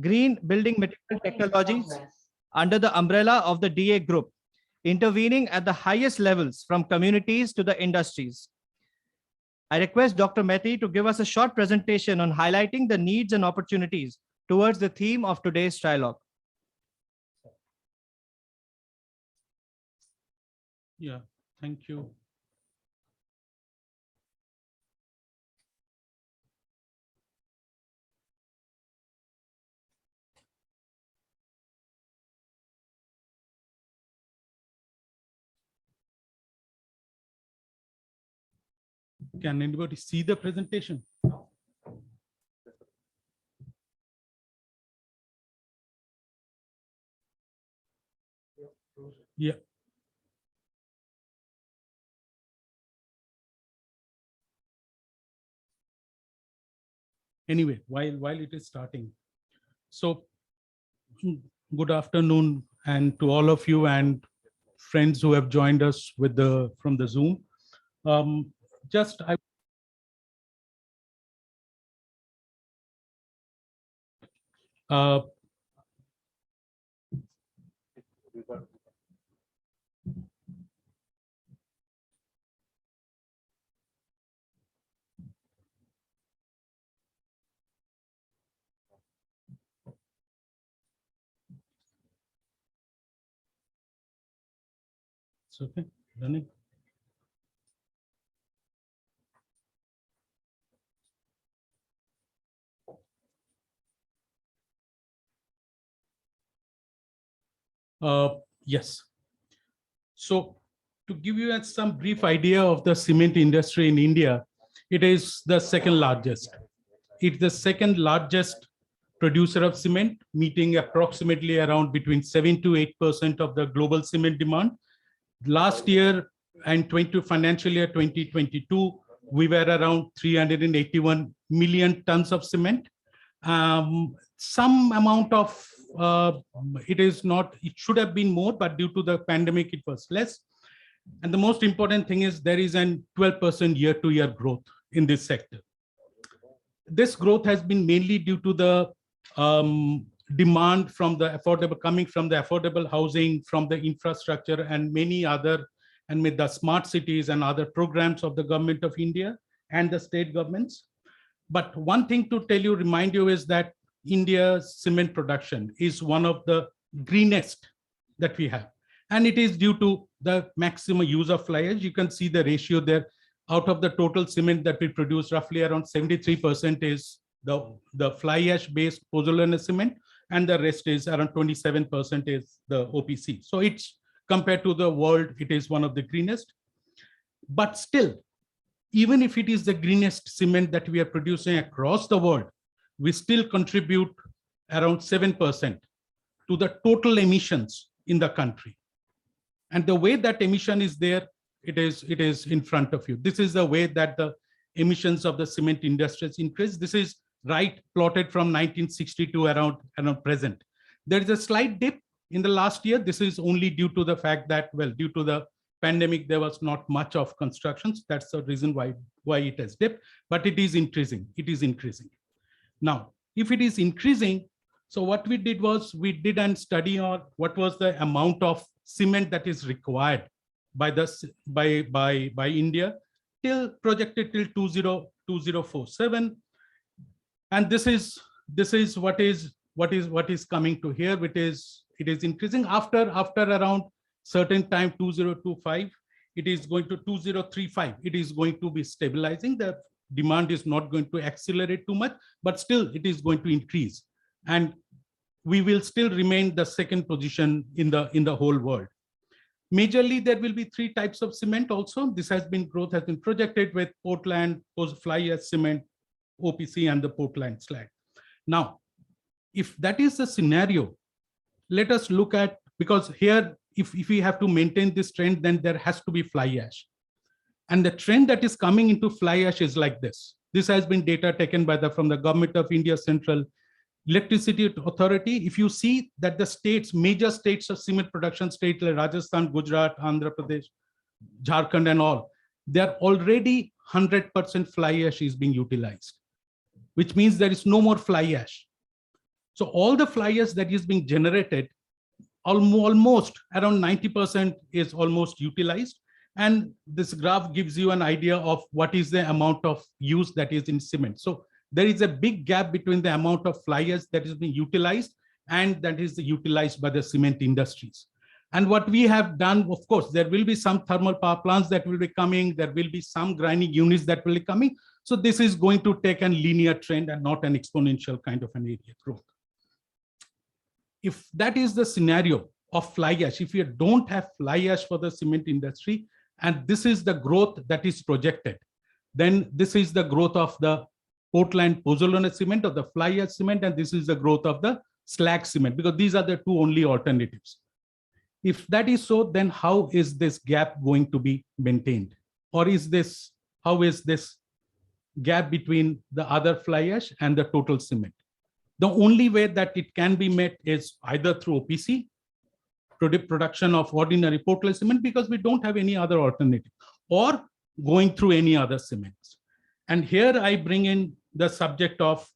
green building material technologies under the umbrella of the DA Group, intervening at the highest levels from communities to the industries. I request Dr. Mehti to give us a short presentation on highlighting the needs and opportunities towards the theme of today's trialogue. Yeah, thank you. Can anybody see the presentation? Yeah. Anyway, while it is starting, so good afternoon and to all of you and friends who have joined us with from the Zoom. Just I it's okay, running. Yes. So to give you some brief idea of the cement industry in India, it is the second largest. It's the second largest producer of cement, meeting approximately around between 7 to 8% of the global cement demand. Last year and financial year 2022, we were around 381 million tons of cement. Some amount of it should have been more, but due to the pandemic, it was less. And the most important thing is there is an 12% year-to-year growth in this sector. This growth has been mainly due to the demand from the coming from the affordable housing, from the infrastructure and many other, and with the smart cities and other programs of the government of India and the state governments. But one thing to remind you is that India's cement production is one of the greenest that we have. And it is due to the maximum use of fly ash. You can see the ratio there. Out of the total cement that we produce, roughly around 73% is the fly ash based pozzolana cement, and the rest is around 27% is the OPC. So it's, compared to the world, it is one of the greenest. But still, even if it is the greenest cement that we are producing across the world, we still contribute around 7% to the total emissions in the country. And the way that emission is there, it is in front of you. This is the way that the emissions of the cement industry has increased. This is right plotted from 1960 to around present. There is a slight dip in the last year. This is only due to the fact that, well, due to the pandemic, there was not much of constructions. That's the reason why it has dipped, but it is increasing. It is increasing. Now, if it is increasing, so what we did was we did a study on what was the amount of cement that is required by India projected till 2047, and this is what is coming to here. It is increasing after around certain time 2025. It is going to 2035. It is going to be stabilizing. The demand is not going to accelerate too much, but still it is going to increase, and we will still remain the second position in the whole world. Majorly, there will be three types of cement also. Growth has been projected with Portland, fly ash cement, OPC, and the Portland slag. Now, if that is the scenario, let us look at, because here, if we have to maintain this trend, then there has to be fly ash. And the trend that is coming into fly ash is like this. This has been data taken from the Government of India Central Electricity Authority. If you see that the major states of cement production states like Rajasthan, Gujarat, Andhra Pradesh, Jharkhand and all, they are already 100% fly ash is being utilized, which means there is no more fly ash. So all the fly ash that is being generated, almost around 90% is almost utilized. And this graph gives you an idea of what is the amount of use that is in cement. So there is a big gap between the amount of fly ash that is being utilized and that is utilized by the cement industries. And what we have done, of course, there will be some thermal power plants that will be coming. There will be some grinding units that will be coming. So this is going to take a linear trend and not an exponential kind of an area growth. If that is the scenario of fly ash, if you don't have fly ash for the cement industry, and this is the growth that is projected, then this is the growth of the Portland pozzolana cement or the fly ash cement, and this is the growth of the slag cement, because these are the two only alternatives. If that is so, then how is this gap going to be maintained? Or how is this gap between the other fly ash and the total cement? The only way that it can be met is either through OPC, production of ordinary Portland cement, because we don't have any other alternative, or going through any other cements. And here I bring in the subject of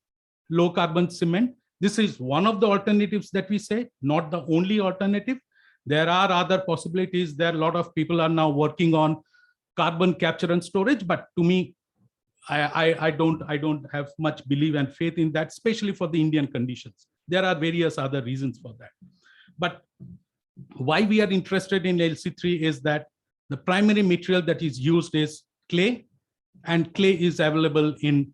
low carbon cement. This is one of the alternatives that we say, not the only alternative. There are other possibilities. There are a lot of people are now working on carbon capture and storage, but to me, I don't have much belief and faith in that, especially for the Indian conditions. There are various other reasons for that. But why we are interested in LC3 is that the primary material that is used is clay, and clay is available in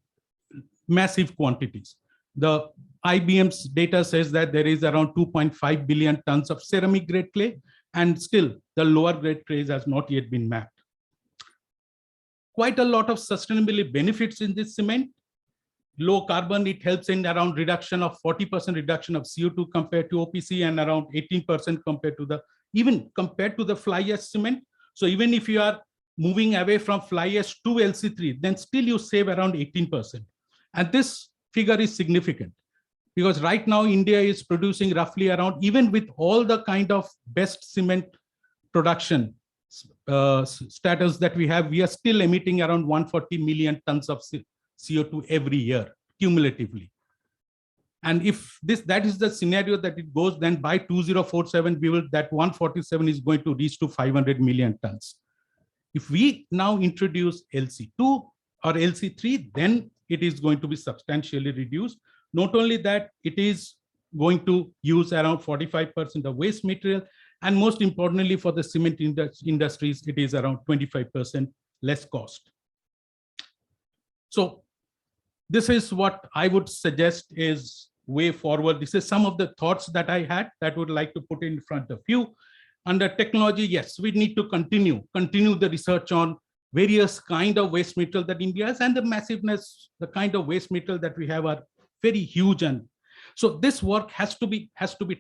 massive quantities. The IBM's data says that there is around 2.5 billion tons of ceramic grade clay, and still the lower grade clay has not yet been mapped. Quite a lot of sustainability benefits in this cement. Low carbon, it helps in around reduction of 40% reduction of CO2 compared to OPC, and around 18% compared to the fly ash cement. So even if you are moving away from fly ash to LC3, then still you save around 18%. And this figure is significant, because right now India is producing roughly around, even with all the kind of best cement production status that we have, we are still emitting around 140 million tons of CO2 every year cumulatively. And if that is the scenario that it goes, then by 2047, that 147 is going to reach to 500 million tons. If we now introduce LC2 or LC3, then it is going to be substantially reduced. Not only that, it is going to use around 45% of waste material. And most importantly, for the cement industries, it is around 25% less cost. So this is what I would suggest is way forward. This is some of the thoughts that I had that I would like to put in front of you. Under technology, yes, we need to continue the research on various kind of waste material that India has, and the massiveness, the kind of waste material that we have are very huge. And so this work has to be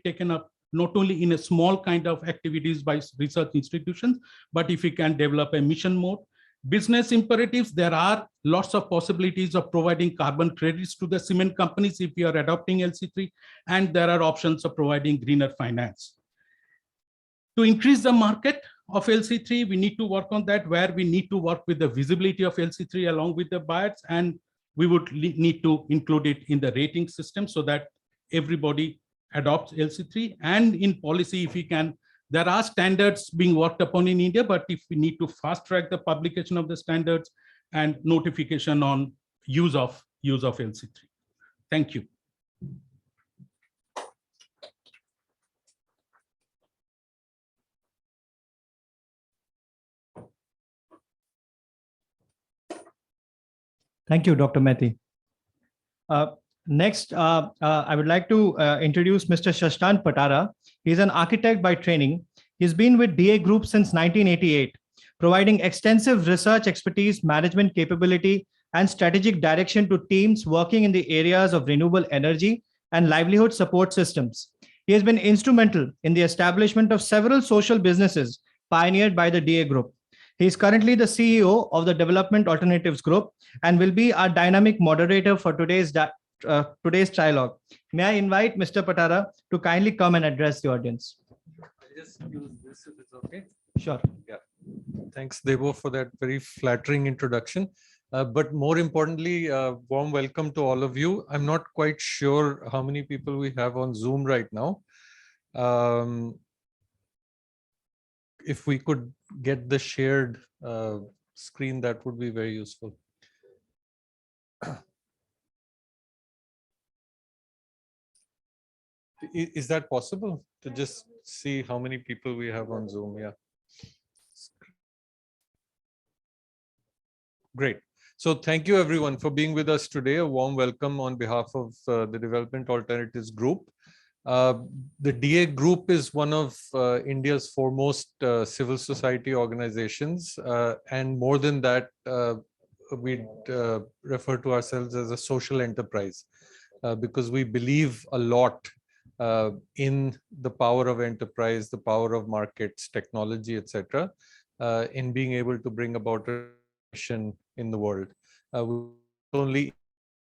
taken up not only in a small kind of activities by research institutions, but if we can develop a mission mode. Business imperatives, there are lots of possibilities of providing carbon credits to the cement companies if we are adopting LC3, and there are options of providing greener finance. To increase the market of LC3, we need to work on that, where we need to work with the visibility of LC3 along with the buyers, and we would need to include it in the rating system so that everybody adopts LC3. And in policy, if we can, there are standards being worked upon in India, but if we need to fast track the publication of the standards and notification on use of LC3. Thank you. Thank you, Dr. Methi. Next, I would like to introduce Mr. Shashtant Patara. He's an architect by training. He's been with DA Group since 1988, providing extensive research expertise, management capability, and strategic direction to teams working in the areas of renewable energy and livelihood support systems. He has been instrumental in the establishment of several social businesses pioneered by the DA Group. He is currently the CEO of the Development Alternatives Group and will be our dynamic moderator for today's trialogue. May I invite Mr. Patara to kindly come and address the audience. I'll just use this if it's okay. Sure. Yeah. Thanks, Devo, for that very flattering introduction. But more importantly, warm welcome to all of you. I'm not quite sure how many people we have on Zoom right now. If we could get the shared screen, that would be very useful. Is that possible to just see how many people we have on Zoom? Yeah. Great. So thank you everyone for being with us today. A warm welcome on behalf of the Development Alternatives Group. The DA Group is one of India's foremost civil society organizations. And more than that, we refer to ourselves as a social enterprise because we believe a lot in the power of enterprise, the power of markets, technology, etc., in being able to bring about a in the world. Only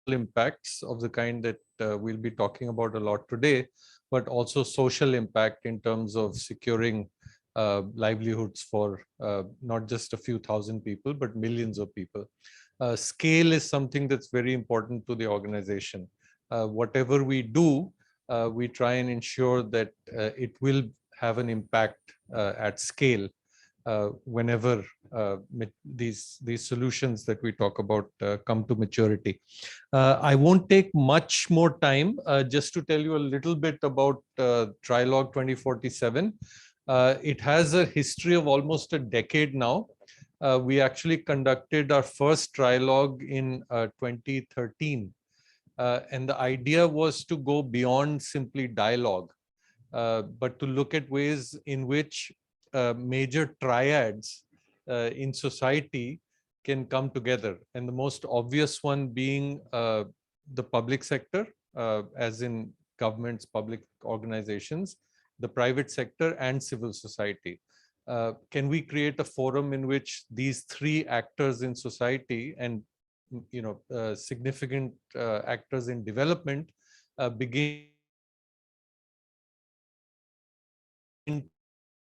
impacts of the kind that we'll be talking about a lot today, but also social impact in terms of securing livelihoods for not just a few thousand people, but millions of people. Scale is something that's very important to the organization. Whatever we do, we try and ensure that it will have an impact at scale whenever these solutions that we talk about come to maturity. I won't take much more time just to tell you a little bit about Trialogue 2047. It has a history of almost a decade now. We actually conducted our first trialogue in 2013. And the idea was to go beyond simply dialogue, but to look at ways in which major triads in society can come together. And the most obvious one being the public sector, as in governments, public organizations, the private sector, and civil society. Can we create a forum in which these three actors in society and significant actors in development begin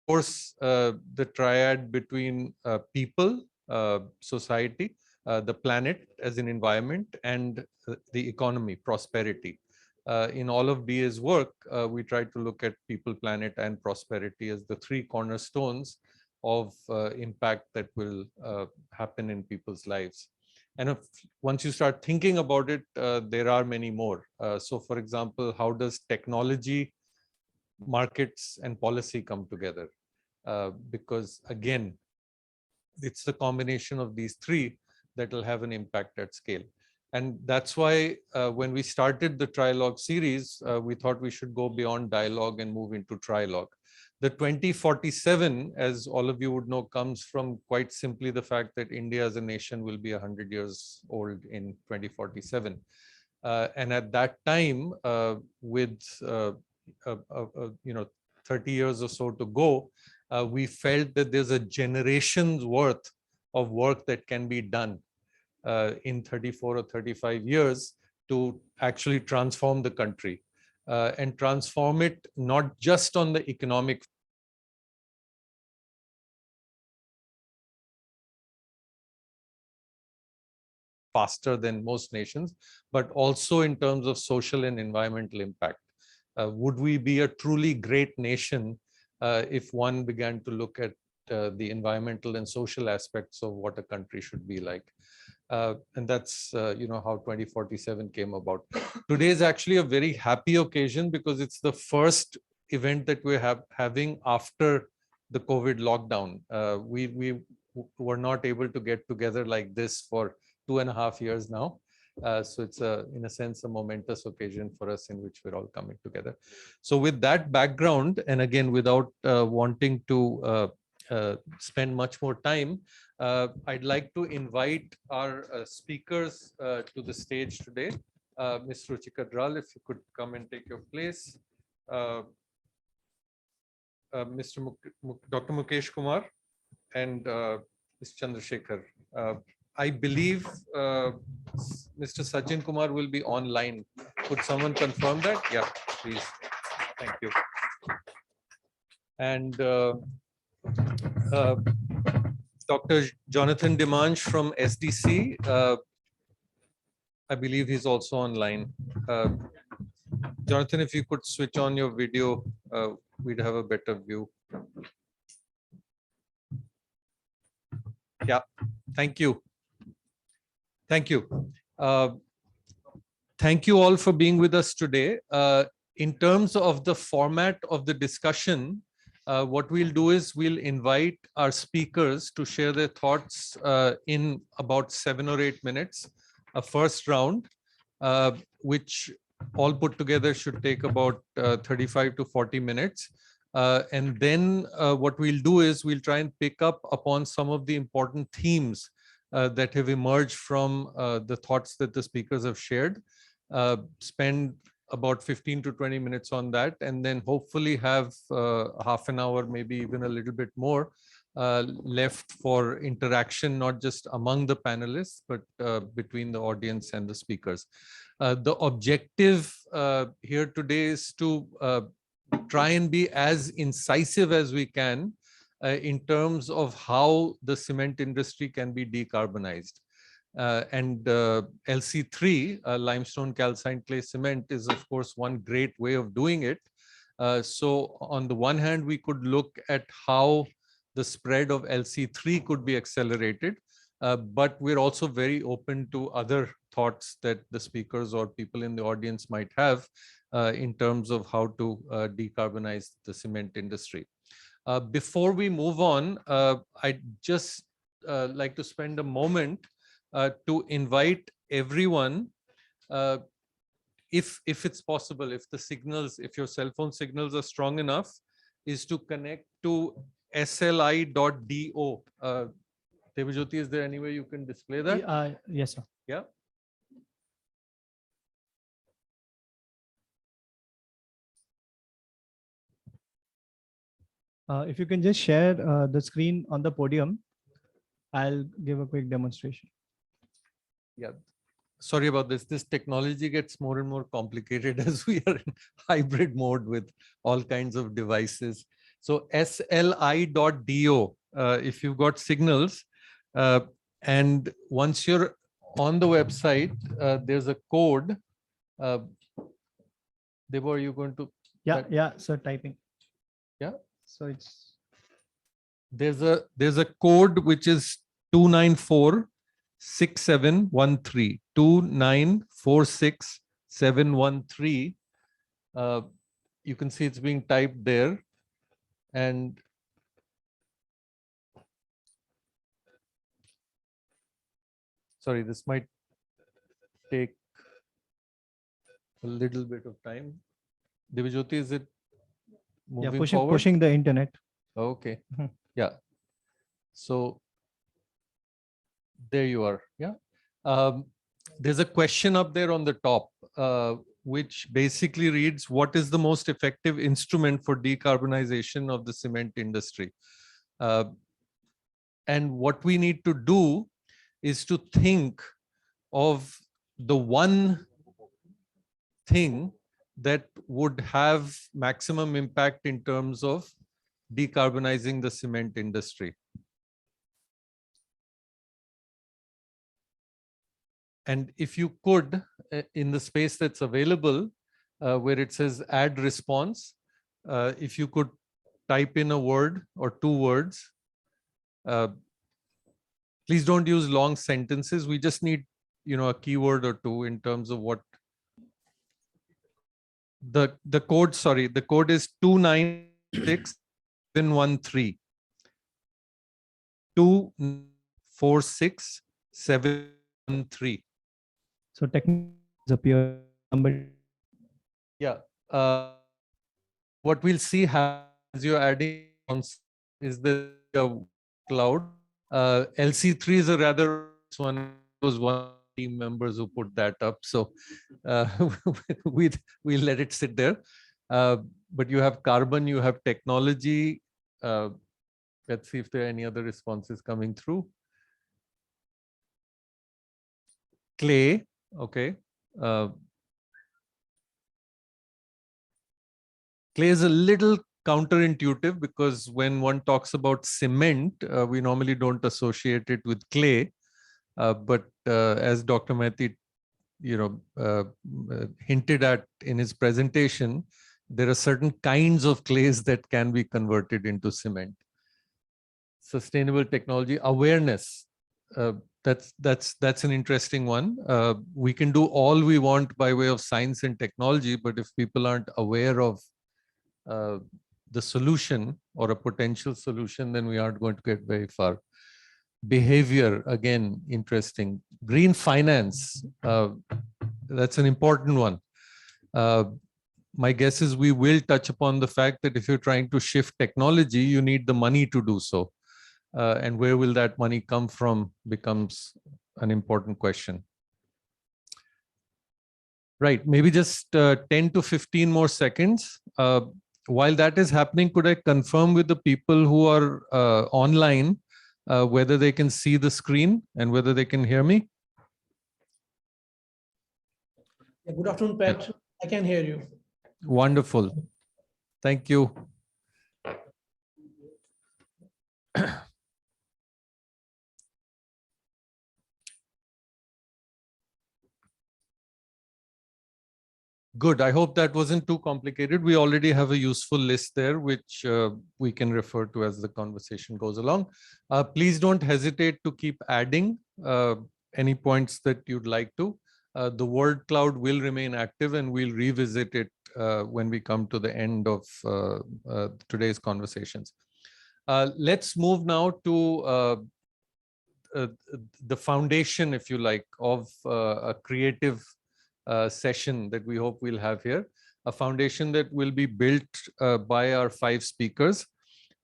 course, the triad between people, society, the planet as an environment, and the economy, prosperity. In all of DA's work, we try to look at people, planet, and prosperity as the three cornerstones of impact that will happen in people's lives. And once you start thinking about it, there are many more. So for example, how does technology, markets, and policy come together? Because again, it's the combination of these three that will have an impact at scale. And that's why when we started the trialogue series, we thought we should go beyond dialogue and move into trialogue. The 2047, as all of you would know, comes from quite simply the fact that India as a nation will be 100 years old in 2047. And at that time, with 30 years or so to go, we felt that there's a generation's worth of work that can be done in 34 or 35 years to actually transform the country and transform it not just on the economic faster than most nations, but also in terms of social and environmental impact. Would we be a truly great nation if one began to look at the environmental and social aspects of what a country should be like? And that's how 2047 came about. Today is actually a very happy occasion because it's the first event that we're having after the COVID lockdown. We were not able to get together like this for 2.5 years now. So it's in a sense a momentous occasion for us in which we're all coming together. So with that background, and again without wanting to spend much more time, I'd like to invite our speakers to the stage today. Ms. Ruchika Dral, if you could come and take your place. Dr. Mukesh Kumar and Ms. Chandrasekhar. I believe Mr. Sachin Kumar will be online. Could someone confirm that? Yeah, please. Thank you. And Dr. Jonathan Dimanche from SDC. I believe he's also online. Jonathan, if you could switch on your video, we'd have a better view. Yeah, thank you. Thank you. Thank you all for being with us today. In terms of the format of the discussion, what we'll do is we'll invite our speakers to share their thoughts in about 7 or 8 minutes, a first round, which all put together should take about 35 to 40 minutes. And then what we'll do is we'll try and pick up upon some of the important themes that have emerged from the thoughts that the speakers have shared. Spend about 15 to 20 minutes on that, and then hopefully have half an hour, maybe even a little bit more left for interaction, not just among the panelists, but between the audience and the speakers. The objective here today is to try and be as incisive as we can in terms of how the cement industry can be decarbonized. And LC3, limestone calcined clay cement, is of course one great way of doing it. So on the one hand, we could look at how the spread of LC3 could be accelerated, but we're also very open to other thoughts that the speakers or people in the audience might have in terms of how to decarbonize the cement industry. Before we move on, I'd just like to spend a moment to invite everyone, if it's possible, if the signals, if your cell phone signals are strong enough, is to connect to sli.do. Devajyoti, is there any way you can display that? Yes, sir. Yeah. If you can just share the screen on the podium, I'll give a quick demonstration. Yeah. Sorry about this. This technology gets more and more complicated as we are in hybrid mode with all kinds of devices. So sli.do, if you've got signals, and once you're on the website, there's a code. Debo, are you going to? Yeah, so typing. Yeah. So it's There's a code which is 2946713. 2946713. You can see it's being typed there, and sorry, this might take a little bit of time. Devajyoti, is it moving forward? pushing the internet. Okay. Mhm. Yeah. So there you are. Yeah. There's a question up there on the top, which basically reads, what is the most effective instrument for decarbonization of the cement industry? And what we need to do is to think of the one thing that would have maximum impact in terms of decarbonizing the cement industry. And if you could, in the space that's available, where it says add response, if you could type in a word or 2 words. Please don't use long sentences. We just need, a keyword or 2 in terms of what the code. Sorry, the code is 296713. 246713. So technically appear number. Yeah. What we'll see as you're adding on is the cloud. LC3 is a rather one team members who put that up. So we'll let it sit there. But you have carbon, you have technology. Let's see if there are any other responses coming through. Clay, okay. Clay is a little counterintuitive because when one talks about cement, we normally don't associate it with clay. But as Dr. Mehti, hinted at in his presentation, there are certain kinds of clays that can be converted into cement. Sustainable technology awareness. That's an interesting one. We can do all we want by way of science and technology, but if people aren't aware of the solution or a potential solution, then we aren't going to get very far. Behavior, again, interesting. Green finance, that's an important one. My guess is we will touch upon the fact that if you're trying to shift technology, you need the money to do so. And where will that money come from becomes an important question. Right, maybe just 10 to 15 more seconds. While that is happening, could I confirm with the people who are online whether they can see the screen and whether they can hear me? Yeah, good afternoon, Pat. I can hear you. Wonderful. Thank you. Good. I hope that wasn't too complicated. We already have a useful list there, which we can refer to as the conversation goes along. Please don't hesitate to keep adding any points that you'd like to. The word cloud will remain active and we'll revisit it when we come to the end of today's conversations. Let's move now to the foundation, if you like, of a creative session that we hope we'll have here, a foundation that will be built by our 5 speakers.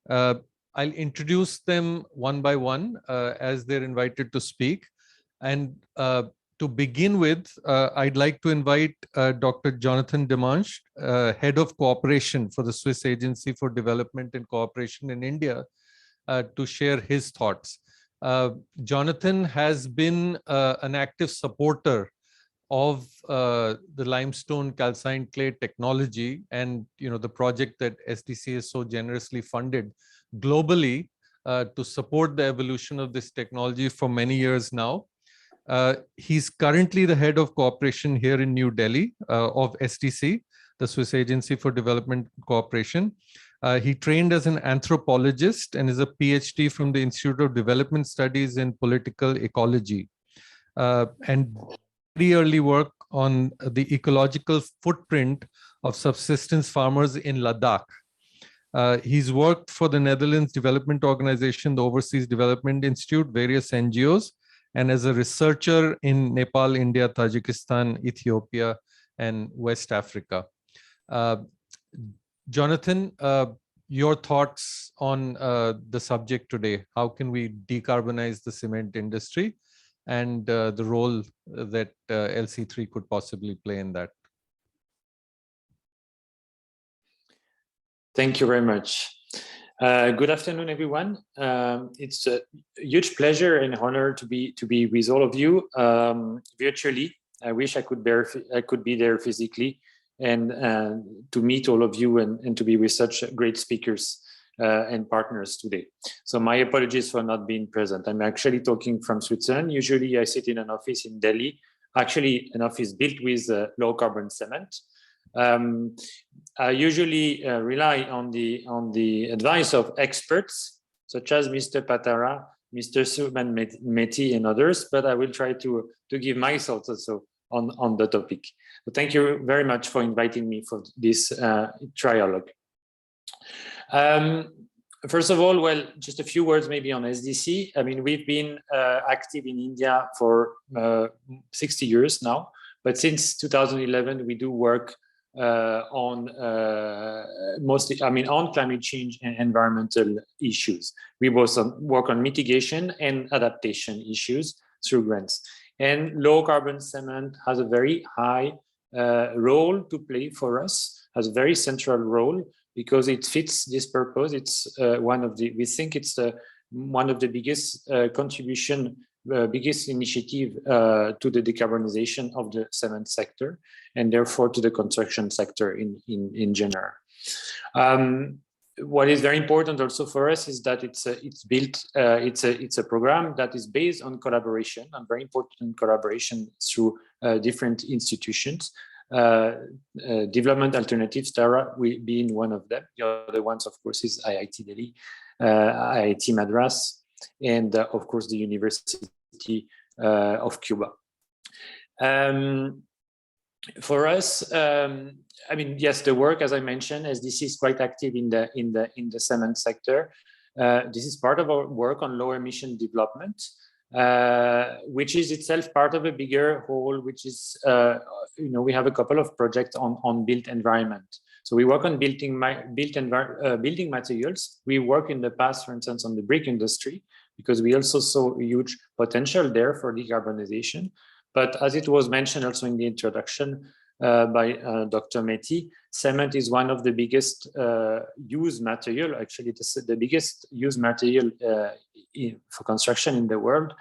I'll introduce them one by one as they're invited to speak. And to begin with, I'd like to invite Dr. Jonathan Demange, Head of Cooperation for the Swiss Agency for Development and Cooperation in India, to share his thoughts. Jonathan has been an active supporter of the limestone calcined clay technology and the project that SDC has so generously funded globally to support the evolution of this technology for many years now. He's currently the head of cooperation here in New Delhi of SDC, the Swiss Agency for Development Cooperation. He trained as an anthropologist and is a PhD from the Institute of Development Studies in Political Ecology. And very early work on the ecological footprint of subsistence farmers in Ladakh. He's worked for the Netherlands Development Organization, the Overseas Development Institute, various NGOs, and as a researcher in Nepal, India, Tajikistan, Ethiopia, and West Africa. Jonathan, your thoughts on the subject today. How can we decarbonize the cement industry and the role that LC3 could possibly play in that? Thank you very much. Good afternoon, everyone. It's a huge pleasure and honor to be with all of you virtually. I wish I could be there physically and to meet all of you and to be with such great speakers and partners today. So my apologies for not being present. I'm actually talking from Switzerland. Usually I sit in an office in Delhi, actually an office built with low carbon cement. I usually rely on the advice of experts such as Mr. Patara, Mr. Suman Mehti and others, but I will try to give my thoughts also on the topic. So thank you very much for inviting me for this trialogue. First of all, well, just a few words maybe on SDC. I mean, we've been active in India for 60 years now, but since 2011, we do work on mostly, on climate change and environmental issues. We both work on mitigation and adaptation issues through grants. And low carbon cement has a very high role to play for us, has a very central role because it fits this purpose. It's we think it's one of the biggest biggest initiative to the decarbonization of the cement sector and therefore to the construction sector in general. what is very important also for us is that it's a program that is based on collaboration, and very important collaboration through different institutions. Development Alternatives, TARA, will be in one of them. The other ones, of course, is IIT Delhi, IIT Madras, and of course the University of Cuba. For us, I mean, yes, the work, as I mentioned, SDC is quite active in the cement sector. This is part of our work on low emission development, which is itself part of a bigger whole, which is, we have a couple of projects on built environment. So we work on building materials. We work in the past, for instance, on the brick industry, because we also saw a huge potential there for decarbonization. But as it was mentioned also in the introduction by Dr. Mehti, cement is one of the biggest used material, actually the biggest used material for construction in the world.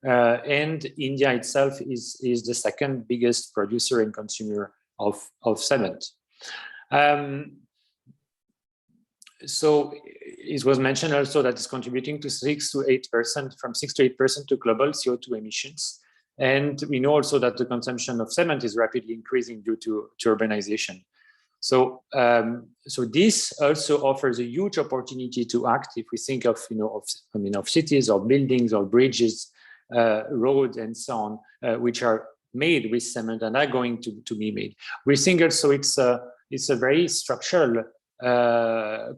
And India itself is the second biggest producer and consumer of cement. So it was mentioned also that it's contributing to 6 to 8%, from 6 to 8% to global CO2 emissions. And we know also that the consumption of cement is rapidly increasing due to urbanization. So, so this also offers a huge opportunity to act. If we think of, of cities or buildings or bridges, roads and so on, which are made with cement and are going to be made. We think also it's a very structural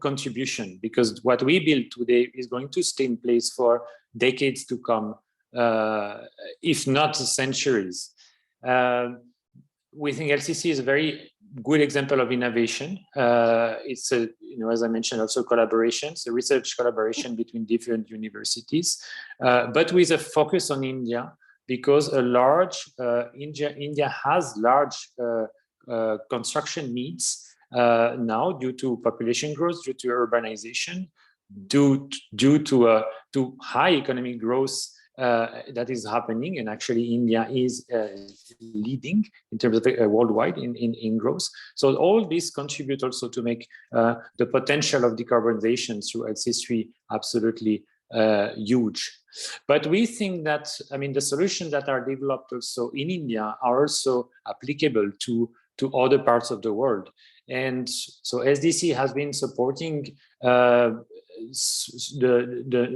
contribution, because what we build today is going to stay in place for decades to come, if not centuries. We think LCC is a very good example of innovation. It's a, as I mentioned, also collaborations, a research collaboration between different universities, but with a focus on India, because a large India has large construction needs now due to population growth, due to urbanization, due to high economic growth that is happening, and actually India is leading in terms of worldwide in growth. So all this contribute also to make the potential of decarbonization through LC3 absolutely huge. But we think that, the solutions that are developed also in India are also applicable to other parts of the world. And so SDC has been supporting the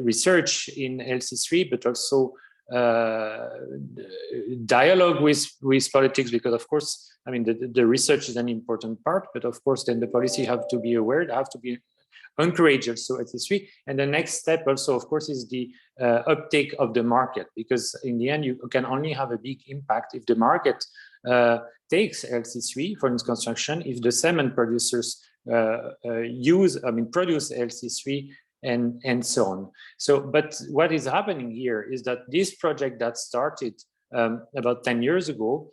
research in LC3, but also dialogue with politics, because of course, the research is an important part, but of course then the policy have to be aware, they have to be encouraged also LC3. And the next step also, of course, is the uptake of the market, because in the end, you can only have a big impact if the market takes LC3 for its construction, if the cement producers produce LC3 and so on. So, but what is happening here is that this project that started about 10 years ago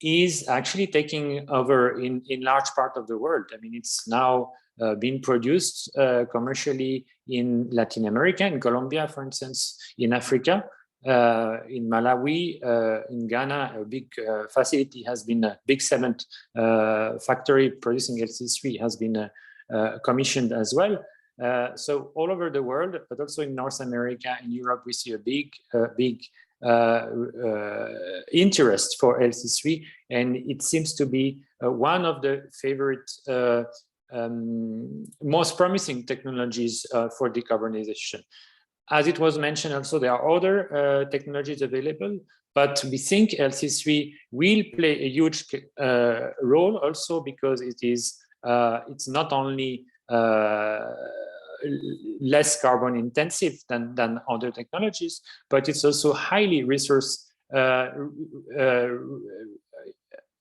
is actually taking over in large part of the world. It's now being produced commercially in Latin America, in Colombia, for instance, in Africa, in Malawi, in Ghana. A big facility has been, a big cement factory producing LC3 has been commissioned as well. So all over the world, but also in North America, in Europe, we see a big interest for LC3, and it seems to be one of the favorite, most promising technologies for decarbonization. As it was mentioned also, there are other technologies available, but we think LC3 will play a huge role also, because it is it's not only less carbon intensive than other technologies, but it's also highly resource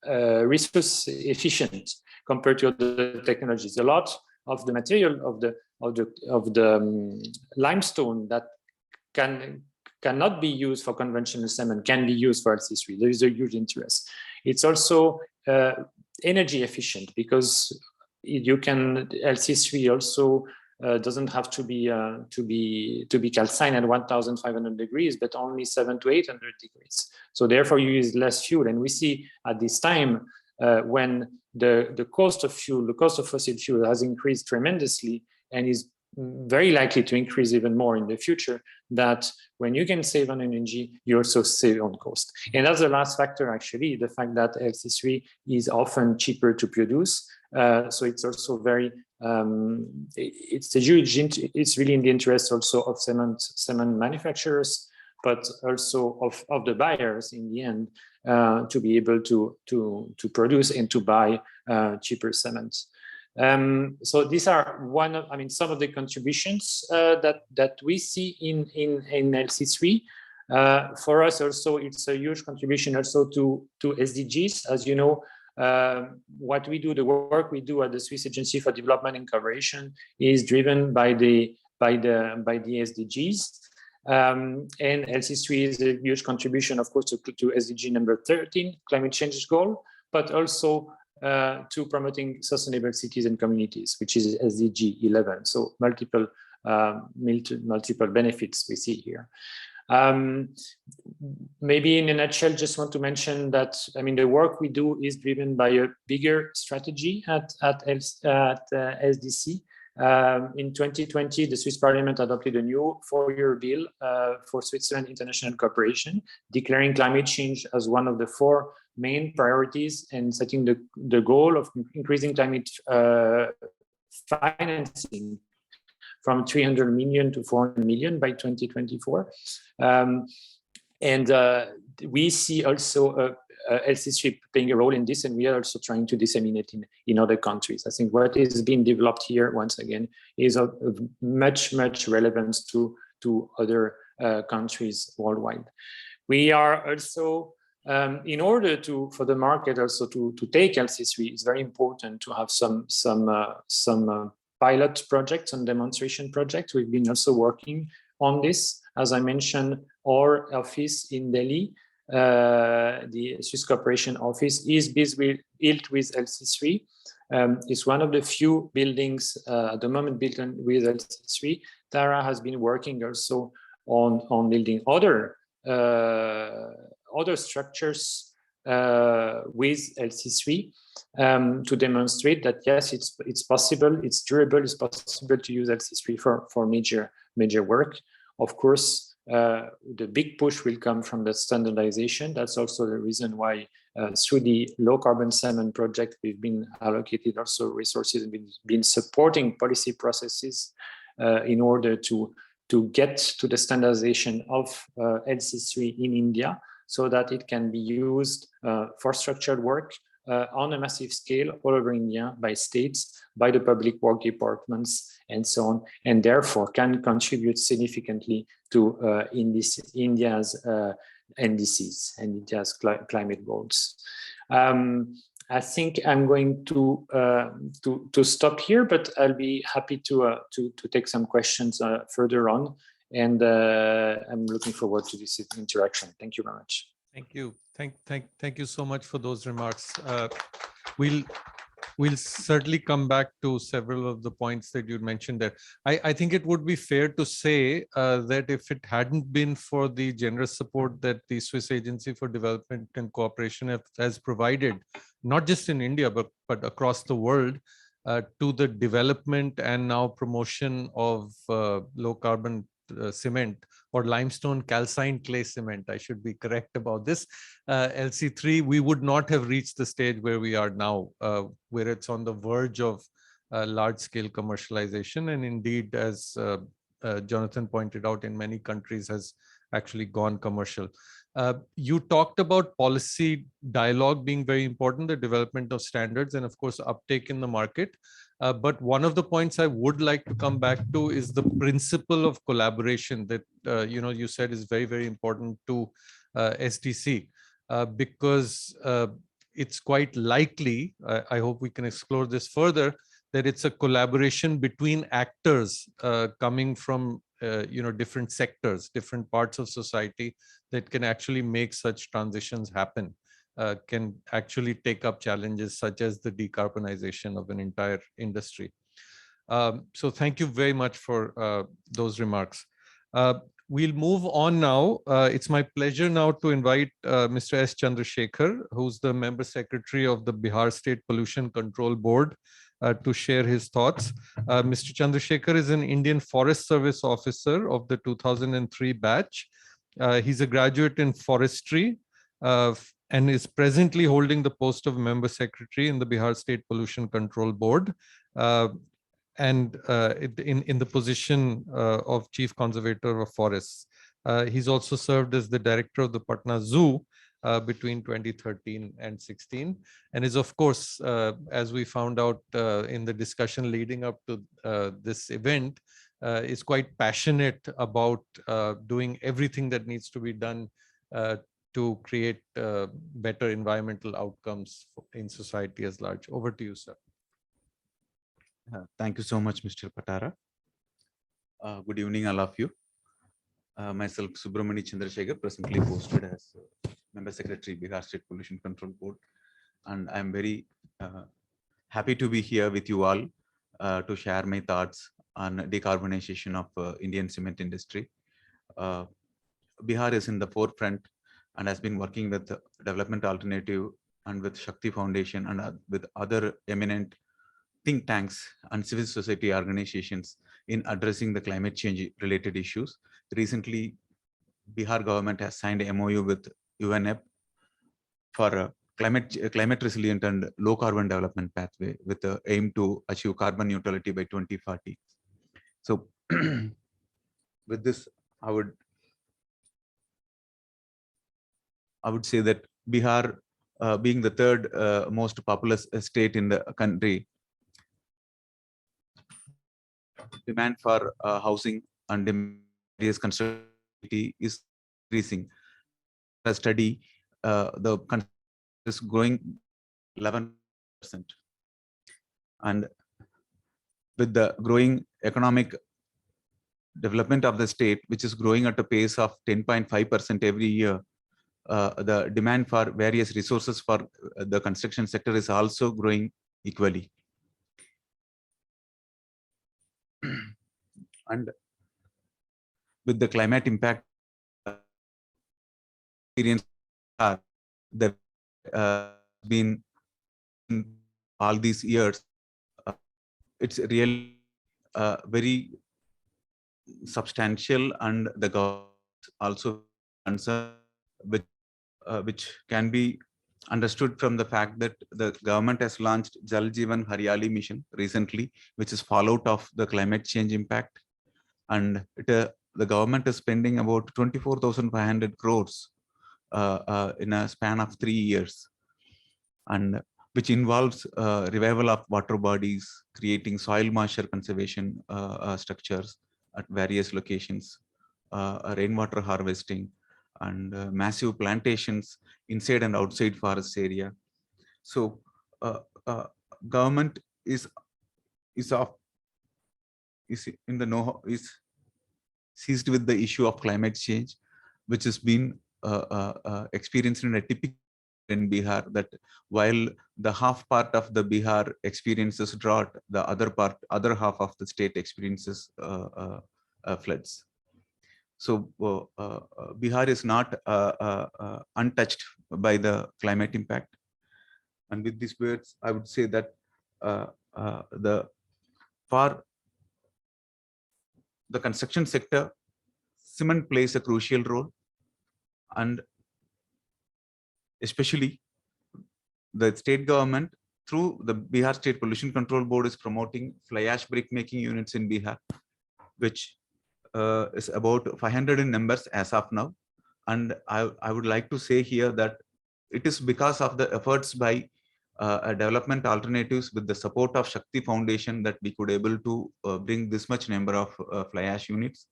efficient compared to other technologies. A lot of the material of the limestone that cannot be used for conventional cement can be used for LC3. There is a huge interest. It's also energy efficient, because LC3 also doesn't have to be calcined at 1,500 degrees, but only 700 to 800 degrees. So therefore, you use less fuel. And we see at this time when the cost of fuel, the cost of fossil fuel has increased tremendously and is very likely to increase even more in the future, that when you can save on energy, you also save on cost. And that's the last factor, actually, the fact that LC3 is often cheaper to produce. So it's also very, it's really in the interest also of cement manufacturers, but also of the buyers in the end, to be able to produce and to buy cheaper cement. So these are some of the contributions that we see in LC3. For us also, it's a huge contribution also to SDGs. As you know, what we do, the work we do at the Swiss Agency for Development and Cooperation is driven by the SDGs. And LC3 is a huge contribution, of course, to SDG number 13, climate change goal, but also to promoting sustainable cities and communities, which is SDG 11. So multiple benefits we see here. Maybe in a nutshell, just want to mention that, the work we do is driven by a bigger strategy at SDC. In 2020, the Swiss Parliament adopted a new 4-year bill for Switzerland international cooperation, declaring climate change as one of the 4 main priorities and setting the goal of increasing climate financing from 300 million to 400 million by 2024. We see also LC3 playing a role in this, and we are also trying to disseminate in other countries. I think what is being developed here, once again, is of much relevance to other countries worldwide. We are also, in order for the market also to take LC3, it's very important to have some pilot projects and demonstration projects. We've been also working on this. As I mentioned, our office in Delhi, the Swiss Cooperation Office, is built with LC3. It's one of the few buildings at the moment built with LC3. Tara has been working also on building other structures with LC3 to demonstrate that yes, it's possible, it's durable, it's possible to use LC3 for major work. Of course, the big push will come from the standardization. That's also the reason why through the low carbon cement project, we've been allocated also resources and been supporting policy processes in order to get to the standardization of LC3 in India, so that it can be used for structured work on a massive scale all over India by states, by the public work departments, and so on, and therefore can contribute significantly to India's NDCs and India's climate goals. I think I'm going to stop here, but I'll be happy to take some questions further on, and I'm looking forward to this interaction. Thank you very much. Thank you. Thank you so much for those remarks. We'll certainly come back to several of the points that you mentioned there. I think it would be fair to say that if it hadn't been for the generous support that the Swiss Agency for Development and Cooperation has provided, not just in India, but across the world, to the development and now promotion of low carbon cement, or limestone calcined clay cement, I should be correct about this, LC3, we would not have reached the stage where we are now, where it's on the verge of large-scale commercialization. And indeed, as Jonathan pointed out, in many countries has actually gone commercial. You talked about policy dialogue being very important, the development of standards, and of course, uptake in the market. But one of the points I would like to come back to is the principle of collaboration that you said is very, very important to SDC, because it's quite likely, I hope we can explore this further, that it's a collaboration between actors coming from different sectors, different parts of society, that can actually make such transitions happen, can actually take up challenges such as the decarbonization of an entire industry. So thank you very much for those remarks. we'll move on now. It's my pleasure now to invite Mr. S. Chandrasekhar, who's the member secretary of the Bihar State Pollution Control Board, to share his thoughts. Mr. Chandrasekhar is an Indian Forest Service officer of the 2003 batch. He's a graduate in forestry and is presently holding the post of member secretary in the Bihar State Pollution Control Board. And in the position of Chief Conservator of Forests. He's also served as the director of the Patna Zoo between 2013 and 16, and is, of course, as we found out in the discussion leading up to this event, is quite passionate about doing everything that needs to be done to create better environmental outcomes in society as large. Over to you, sir. Thank you so much, Mr. Patara. Good evening, all of you. Myself, Subramani Chandrasekhar, presently posted as Member Secretary, Bihar State Pollution Control Board. And I'm very happy to be here with you all to share my thoughts on decarbonization of Indian cement industry. Bihar is in the forefront and has been working with Development Alternative and with Shakti Foundation and with other eminent think tanks and civil society organizations in addressing the climate change related issues. Recently, Bihar government has signed a MOU with UNEP for climate resilient and low carbon development pathway with the aim to achieve carbon neutrality by 2040. So with this, I would say that Bihar, being the third most populous state in the country, demand for housing and various construction is increasing. A study, the construction is growing 11%, and with the growing economic development of the state, which is growing at a pace of 10.5% every year, the demand for various resources for the construction sector is also growing equally. And with the climate impact experience that been in all these years, it's really very substantial, and the government also concerned with which can be understood from the fact that the government has launched Jal Jeevan Haryali mission recently, which is fallout of the climate change impact. And the government is spending about 24,500 crores in a span of 3 years, and which involves revival of water bodies, creating soil moisture conservation structures at various locations, rainwater harvesting, and massive plantations inside and outside forest area. So government is in the know is seized with the issue of climate change, which has been experienced in a typical in Bihar, that while the half part of the Bihar experiences drought, the other half of the state experiences floods. So Bihar is not untouched by the climate impact. And with these words, I would say that for the construction sector, cement plays a crucial role, and especially the state government through the Bihar State Pollution Control Board is promoting fly ash brick making units in Bihar, which is about 500 in numbers as of now. And I would like to say here that it is because of the efforts by development alternatives with the support of Shakti Foundation that we could able to bring this much number of fly ash units,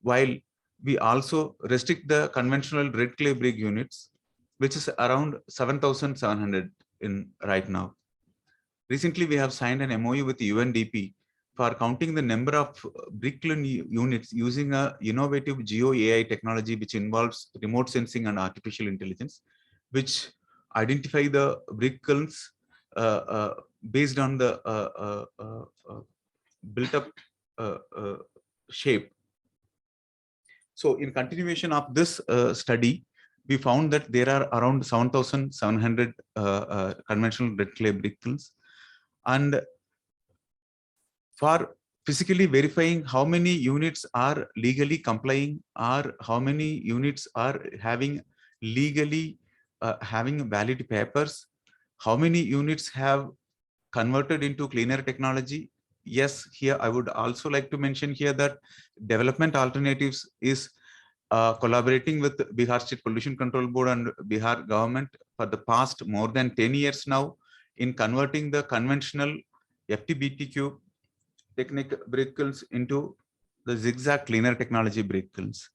while we also restrict the conventional red clay brick units, which is around 7,700 in right now. Recently, we have signed an MOU with UNDP for counting the number of brick kiln units using a innovative geo-AI technology, which involves remote sensing and artificial intelligence, which identify the brick kilns based on the built-up shape. So in continuation of this study, we found that there are around 7,700 conventional red clay brick kilns. And for physically verifying how many units are legally complying or how many units are having legally having valid papers, how many units have converted into cleaner technology. Yes, here I would also like to mention here that development alternatives is collaborating with Bihar State Pollution Control Board and Bihar government for the past more than 10 years now in converting the conventional FTBTQ technique brick kilns into the zigzag cleaner technology brick kilns.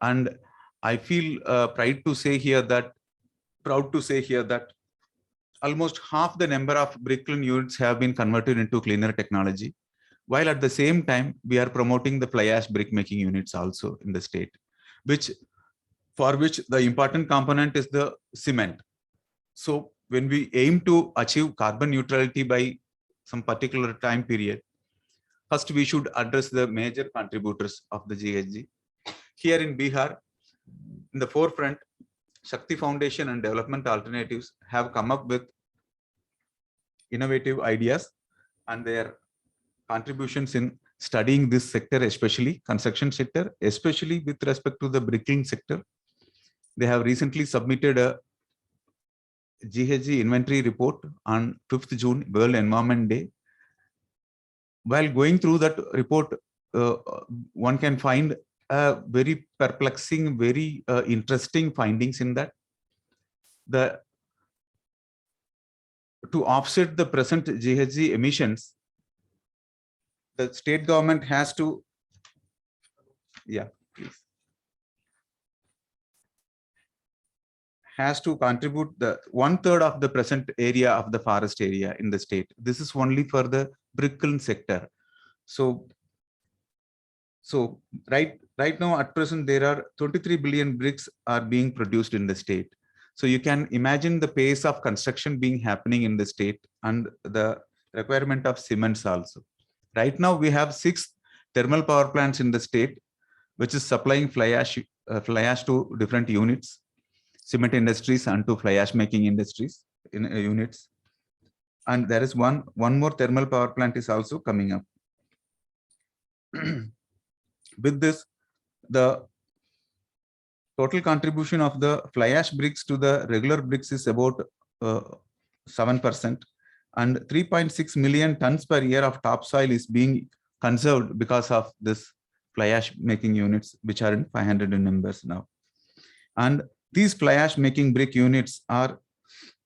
And I feel proud to say here that almost half the number of brick kiln units have been converted into cleaner technology, while at the same time we are promoting the fly ash brick making units also in the state, for which the important component is the cement. So when we aim to achieve carbon neutrality by some particular time period, first we should address the major contributors of the GHG. Here in Bihar, in the forefront, Shakti Foundation and Development Alternatives have come up with innovative ideas and their contributions in studying this sector, especially construction sector, especially with respect to the bricking sector. They have recently submitted a GHG inventory report on 5th June, World Environment Day. While going through that report, one can find very perplexing, very interesting findings in that. To offset the present GHG emissions, the state government has to, has to contribute the 1/3 of the present area of the forest area in the state. This is only for the brick kiln sector. So right now at present there are 23 billion bricks are being produced in the state. So you can imagine the pace of construction being happening in the state and the requirement of cements also. Right now we have 6 thermal power plants in the state, which is supplying fly ash to different units, cement industries and to fly ash making industries in units. And there is one more thermal power plant is also coming up. With this, the total contribution of the fly ash bricks to the regular bricks is about 7%, and 3.6 million tons per year of topsoil is being conserved because of this fly ash making units, which are in 500 in numbers now. And these fly ash making brick units are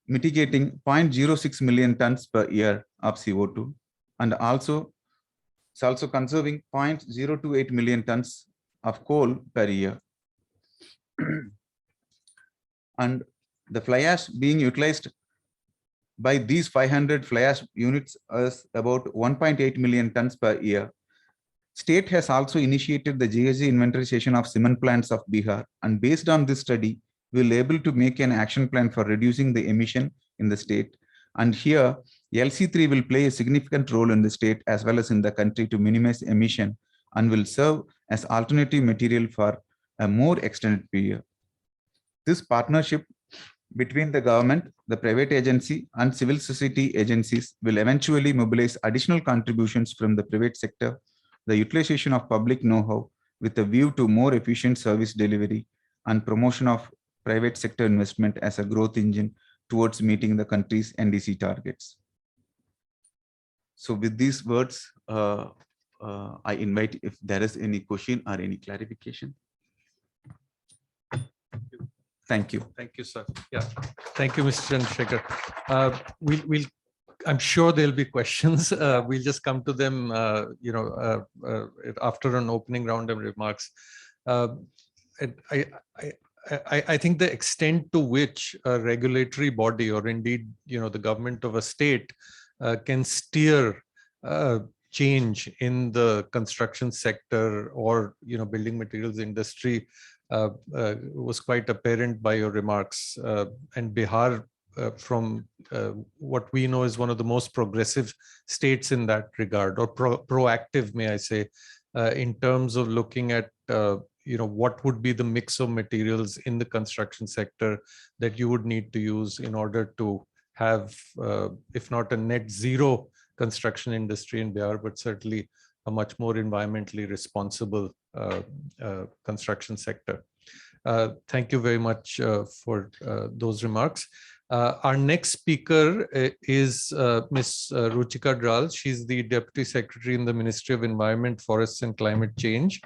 mitigating 0.06 million tons per year of CO2, and it's also conserving 0.028 million tons of coal per year. And the fly ash being utilized by these 500 fly ash units is about 1.8 million tons per year. State has also initiated the GHG inventarization of cement plants of Bihar, and based on this study, we will be able to make an action plan for reducing the emission in the state. And here, LC3 will play a significant role in the state as well as in the country to minimize emission and will serve as alternative material for a more extended period. This partnership between the government, the private agency, and civil society agencies will eventually mobilize additional contributions from the private sector, the utilization of public know-how with a view to more efficient service delivery and promotion of private sector investment as a growth engine towards meeting the country's NDC targets. So with these words, I invite if there is any question or any clarification. Thank you. Thank you, sir. Yeah, thank you, Mr. Chandrasekhar. I'm sure there'll be questions. We'll just come to them, after an opening round of remarks. I think the extent to which a regulatory body, or indeed, the government of a state, can steer change in the construction sector or building materials industry was quite apparent by your remarks. And Bihar, from what we know, is one of the most progressive states in that regard, or proactive, may I say, in terms of looking at what would be the mix of materials in the construction sector that you would need to use in order to have, if not a net zero construction industry in Bihar, but certainly a much more environmentally responsible construction sector. Thank you very much for those remarks. Our next speaker is Ms. Ruchika Dral. She's the Deputy Secretary in the Ministry of Environment, Forests and Climate Change.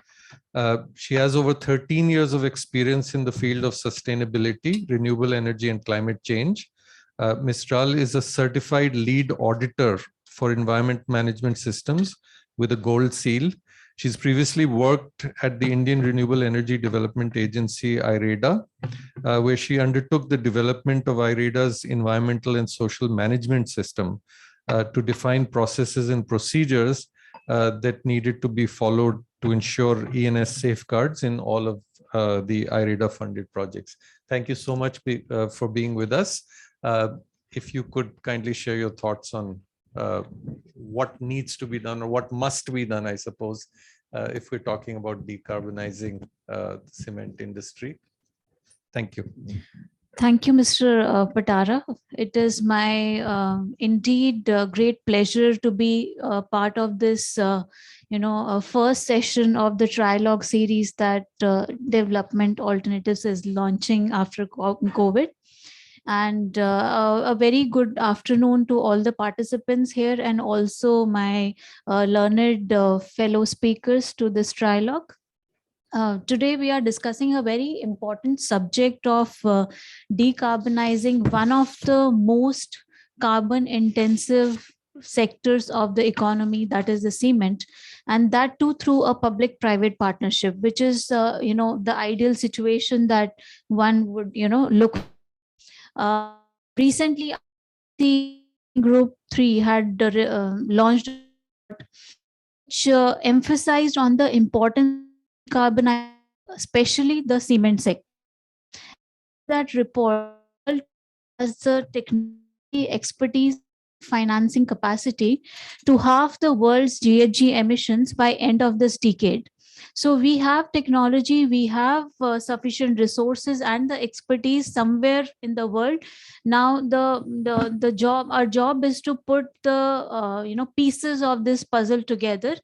She has over 13 years of experience in the field of sustainability, renewable energy and climate change. Ms. Dral is a certified lead auditor for environment management systems with a gold seal. She's previously worked at the Indian Renewable Energy Development Agency, IREDA, where she undertook the development of IREDA's environmental and social management system to define processes and procedures that needed to be followed to ensure ENS safeguards in all of the IREDA funded projects. Thank you so much for being with us. If you could kindly share your thoughts on what needs to be done or what must be done, I suppose, if we're talking about decarbonizing the cement industry. Thank you. Thank you, Mr. Patara. It is my indeed great pleasure to be part of this, first session of the trialogue series that Development Alternatives is launching after COVID. And a very good afternoon to all the participants here and also my learned fellow speakers to this trialogue. Today we are discussing a very important subject of decarbonizing one of the most carbon intensive sectors of the economy, that is the cement, and that too through a public private partnership, which is the ideal situation that one would look. Recently, the Group 3 had launched, which emphasized on the importance of decarbonizing, especially the cement sector. That report has the technology, expertise, financing capacity to halve the world's GHG emissions by end of this decade. So we have technology, we have sufficient resources and the expertise somewhere in the world. Now our job is to put the pieces of this puzzle together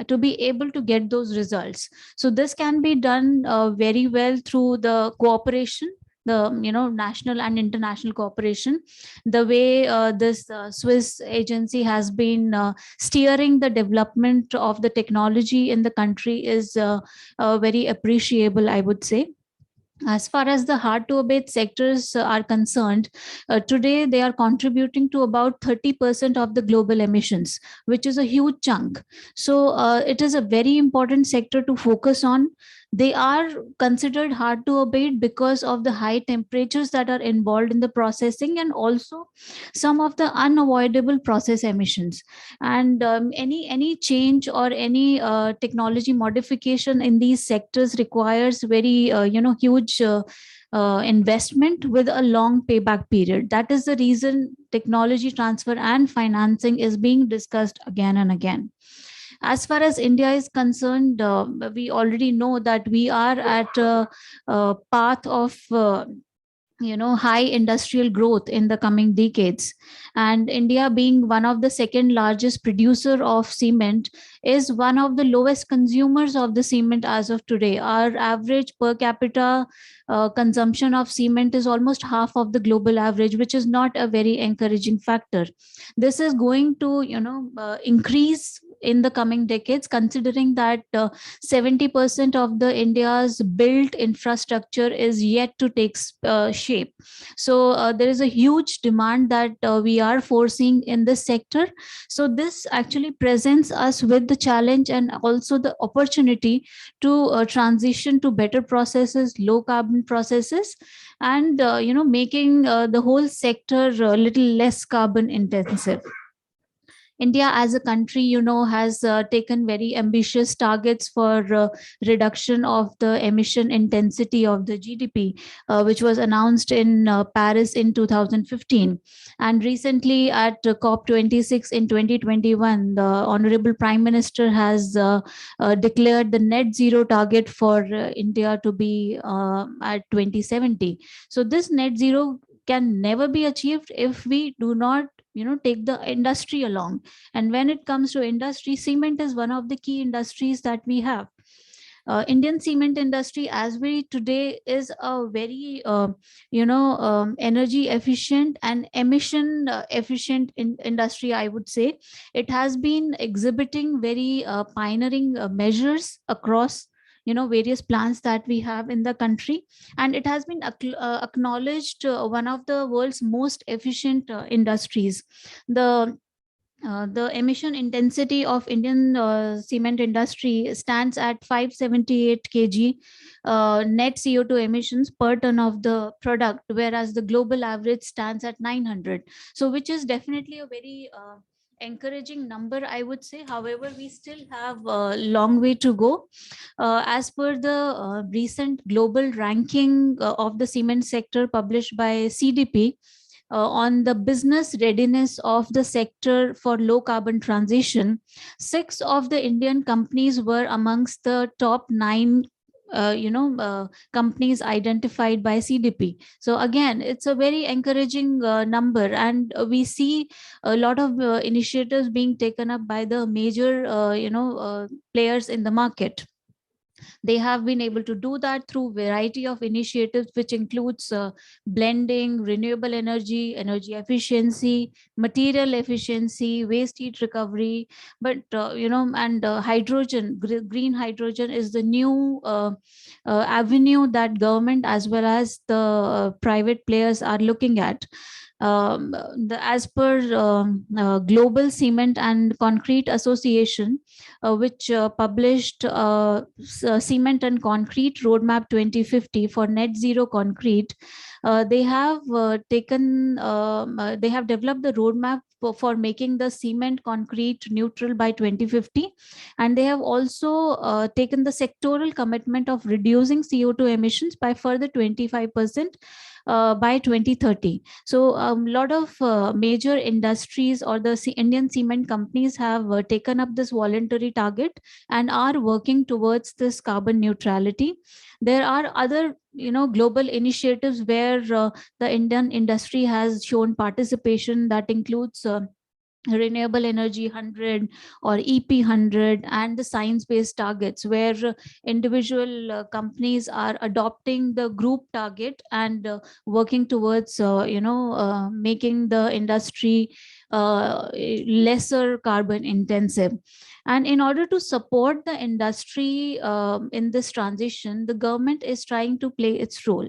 to be able to get those results. So this can be done very well through the cooperation, the national and international cooperation. The way this Swiss agency has been steering the development of the technology in the country is very appreciable, I would say. As far as the hard to abate sectors are concerned, today they are contributing to about 30% of the global emissions, which is a huge chunk. So it is a very important sector to focus on. They are considered hard to abate because of the high temperatures that are involved in the processing and also some of the unavoidable process emissions. And any change or any technology modification in these sectors requires very huge investment with a long payback period. That is the reason technology transfer and financing is being discussed again and again. As far as India is concerned, we already know that we are at a path of high industrial growth in the coming decades, and India, being one of the second largest producer of cement, is one of the lowest consumers of the cement as of today. Our average per capita consumption of cement is almost half of the global average, which is not a very encouraging factor. This is going to increase in the coming decades, considering that 70% of the India's built infrastructure is yet to take shape. So there is a huge demand that we are foreseeing in this sector. So this actually presents us with the challenge and also the opportunity to transition to better processes, low carbon processes, and making the whole sector a little less carbon intensive. India as a country, has taken very ambitious targets for reduction of the emission intensity of the GDP, which was announced in Paris in 2015. And recently at COP26 in 2021, the Honorable Prime Minister has declared the net zero target for India to be at 2070. So this net zero can never be achieved if we do not take the industry along. And when it comes to industry, cement is one of the key industries that we have. Indian cement industry as we today is a very energy efficient and emission efficient industry, I would say. It has been exhibiting very pioneering measures across various plants that we have in the country, and it has been acknowledged one of the world's most efficient industries. The emission intensity of Indian cement industry stands at 578 kg net CO2 emissions per ton of the product, whereas the global average stands at 900. So, which is definitely a very encouraging number, I would say. However, we still have a long way to go. As per the recent global ranking of the cement sector published by CDP, on the business readiness of the sector for low carbon transition, 6 of the Indian companies were amongst the top 9 companies identified by CDP. So again, it's a very encouraging number, and we see a lot of initiatives being taken up by the major players in the market. They have been able to do that through variety of initiatives, which includes blending, renewable energy, energy efficiency, material efficiency, waste heat recovery. But and hydrogen, green hydrogen is the new avenue that government as well as the private players are looking at. As per Global Cement and Concrete Association, which published Cement and Concrete Roadmap 2050 for net zero concrete, they have they have developed the roadmap for making the cement concrete neutral by 2050, and they have also taken the sectoral commitment of reducing CO2 emissions by further 25% by 2030. So a lot of major industries or the Indian cement companies have taken up this voluntary target and are working towards this carbon neutrality. There are other global initiatives where the Indian industry has shown participation, that includes renewable energy 100 or EP 100 and the science-based targets, where individual companies are adopting the group target and working towards making the industry lesser carbon intensive. And in order to support the industry in this transition, the government is trying to play its role.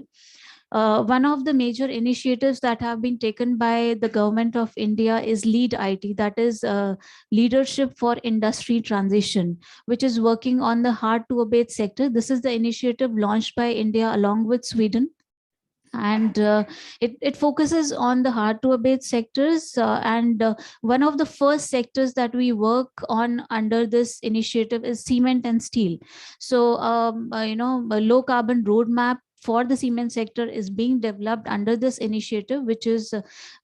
One of the major initiatives that have been taken by the government of India is LEAD IT, that is Leadership for Industry Transition, which is working on the hard to abate sector. This is the initiative launched by India along with Sweden. And it focuses on the hard to abate sectors, and one of the first sectors that we work on under this initiative is cement and steel. So a low carbon roadmap for the cement sector is being developed under this initiative, which is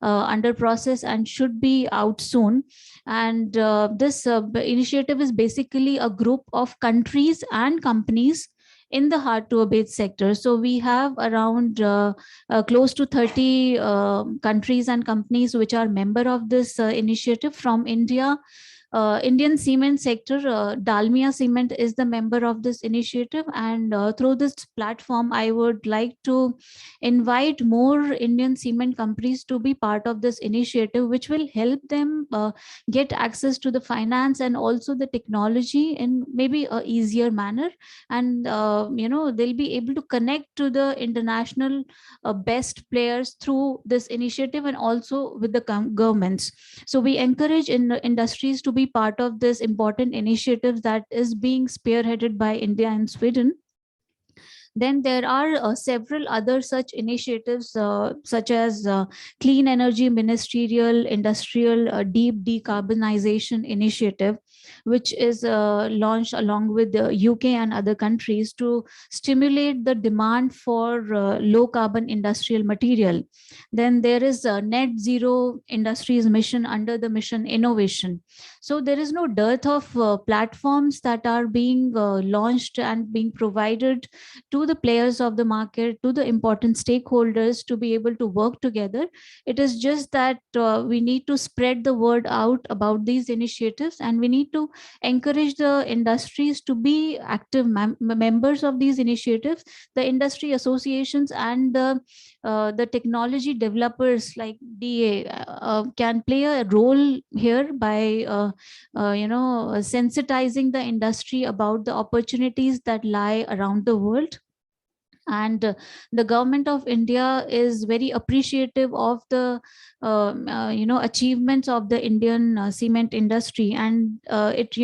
under process and should be out soon. And this initiative is basically a group of countries and companies in the hard to abate sector. So we have around close to 30 countries and companies which are member of this initiative. From India, Indian cement sector, Dalmia Cement is the member of this initiative, and through this platform, I would like to invite more Indian cement companies to be part of this initiative, which will help them get access to the finance and also the technology in maybe a easier manner, and they'll be able to connect to the international best players through this initiative and also with the governments. So we encourage industries to be part of this important initiative that is being spearheaded by India and Sweden. Then there are several other such initiatives, such as Clean Energy Ministerial Industrial Deep Decarbonization Initiative, which is launched along with the UK and other countries to stimulate the demand for low carbon industrial material. Then there is a Net Zero Industries Mission under the Mission Innovation. So there is no dearth of platforms that are being launched and being provided to the players of the market, to the important stakeholders to be able to work together. It is just that we need to spread the word out about these initiatives, and we need to encourage the industries to be active members of these initiatives. The industry associations and the technology developers like DA can play a role here by sensitizing the industry about the opportunities that lie around the world. And the government of India is very appreciative of the achievements of the Indian cement industry, and it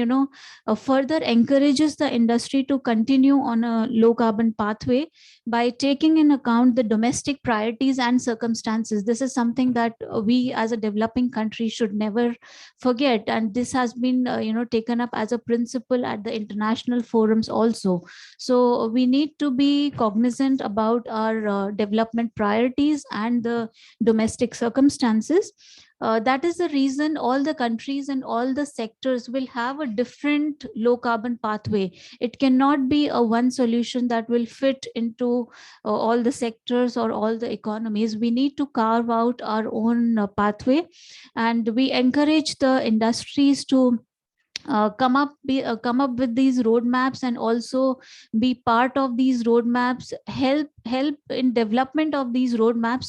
further encourages the industry to continue on a low carbon pathway by taking in account the domestic priorities and circumstances. This is something that we as a developing country should never forget, and this has been taken up as a principle at the international forums also. So we need to be cognizant about our development priorities and the domestic circumstances. That is the reason all the countries and all the sectors will have a different low carbon pathway. It cannot be a one solution that will fit into all the sectors or all the economies. We need to carve out our own pathway, and we encourage the industries to come up with these roadmaps, and also be part of these roadmaps, help in development of these roadmaps,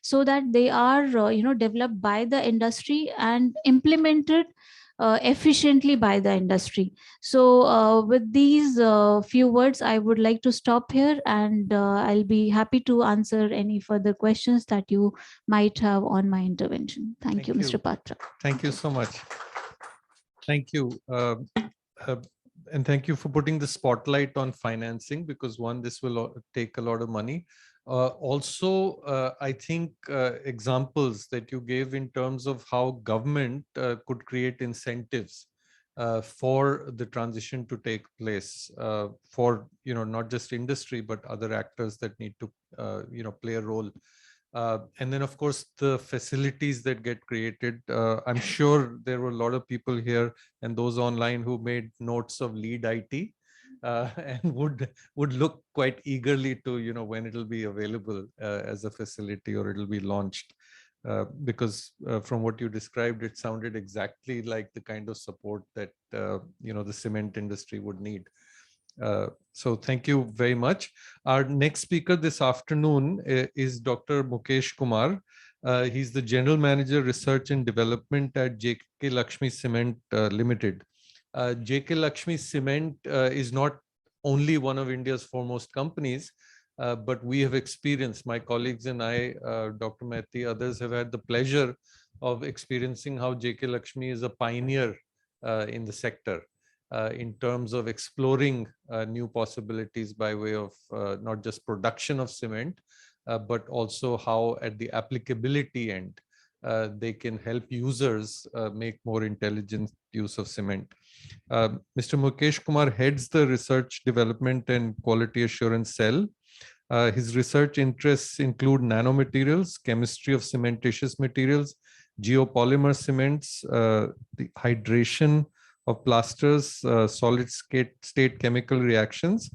so that they are developed by the industry and implemented efficiently by the industry. So with these few words, I would like to stop here, and I'll be happy to answer any further questions that you might have on my intervention. Thank you, Mr. Patra. Thank you so much. Thank you. And thank you for putting the spotlight on financing, because one, this will take a lot of money. Also, I think examples that you gave in terms of how government could create incentives for the transition to take place for, not just industry, but other actors that need to, play a role. And then, of course, the facilities that get created. I'm sure there were a lot of people here and those online who made notes of lead IT and would look quite eagerly to, when it'll be available as a facility or it'll be launched. Because from what you described, it sounded exactly like the kind of support that, the cement industry would need. So thank you very much. Our next speaker this afternoon is Dr. Mukesh Kumar. He's the General Manager, Research and Development at JK Lakshmi Cement Limited. JK Lakshmi Cement is not only one of India's foremost companies, but we have experienced, my colleagues and I, Dr. Mehti, others have had the pleasure of experiencing how JK Lakshmi is a pioneer in the sector. In terms of exploring new possibilities by way of not just production of cement, but also how at the applicability end, they can help users make more intelligent use of cement. Mr. Mukesh Kumar heads the Research, Development and Quality Assurance Cell. His research interests include nanomaterials, chemistry of cementitious materials, geopolymer cements, the hydration of plasters, solid state chemical reactions.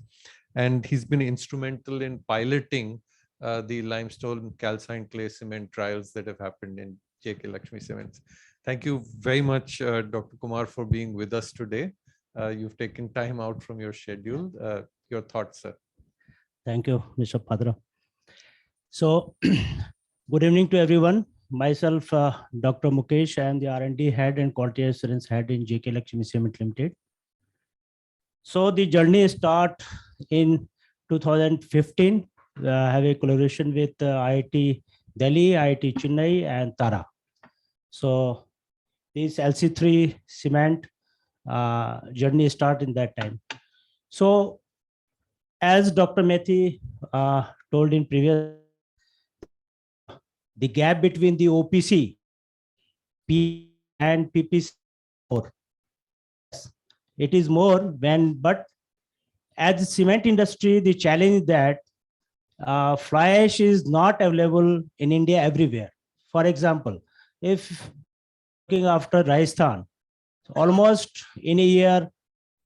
And he's been instrumental in piloting the limestone calcined clay cement trials that have happened in JK Lakshmi Cements. Thank you very much, Dr. Kumar, for being with us today. You've taken time out from your schedule. Your thoughts, sir. Thank you, Mr. Padra. So, good evening to everyone. Myself, Dr. Mukesh, I am the R&D head and quality assurance head in JK Lakshmi Cement Limited. So the journey start in 2015. I have a collaboration with IIT Delhi, IIT Chennai, and Tara. So this LC3 cement journey start in that time. So As Dr. Methi told in previous, the gap between the OPC, P and PPC, more. It is more but as the cement industry, the challenge is that fly ash is not available in India everywhere. For example, if looking after Rajasthan, almost in a year,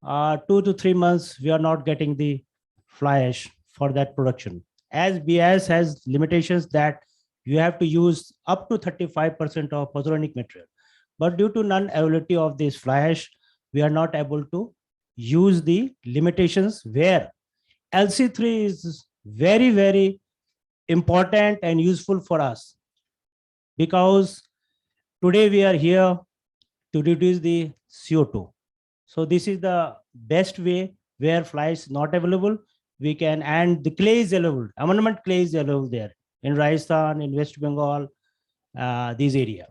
2 to 3 months, we are not getting the fly ash for that production. As BIS has limitations that you have to use up to 35% of pozoranic material. But due to non-availability of this fly ash, we are not able to use the limitations where LC3 is very, very important and useful for us, because today we are here to reduce the CO2. So this is the best way where fly is not available. We can, and the clay is available, amendment clay is available there in Rajasthan, in West Bengal, this area.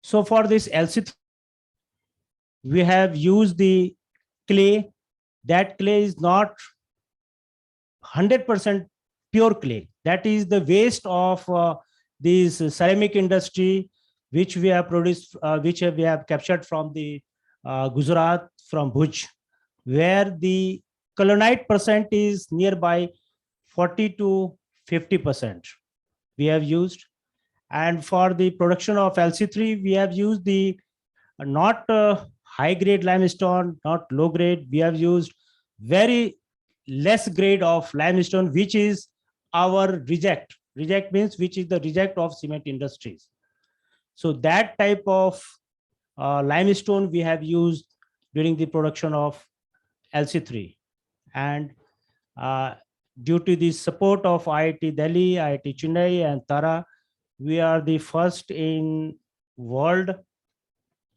So for this LC3, we have used the clay. That clay is not 100% pure clay. That is the waste of this ceramic industry, which we have produced, which we have captured from the Gujarat, from Bhuj, where the colonite percent is nearby 40 to 50%. We have used, and for the production of LC3, we have used the not high grade limestone, not low grade. We have used very less grade of limestone, which is our reject. Reject means which is the reject of cement industries. So that type of limestone we have used during the production of LC3. And due to the support of IIT Delhi, IIT Chennai, and Tara, we are the first in world.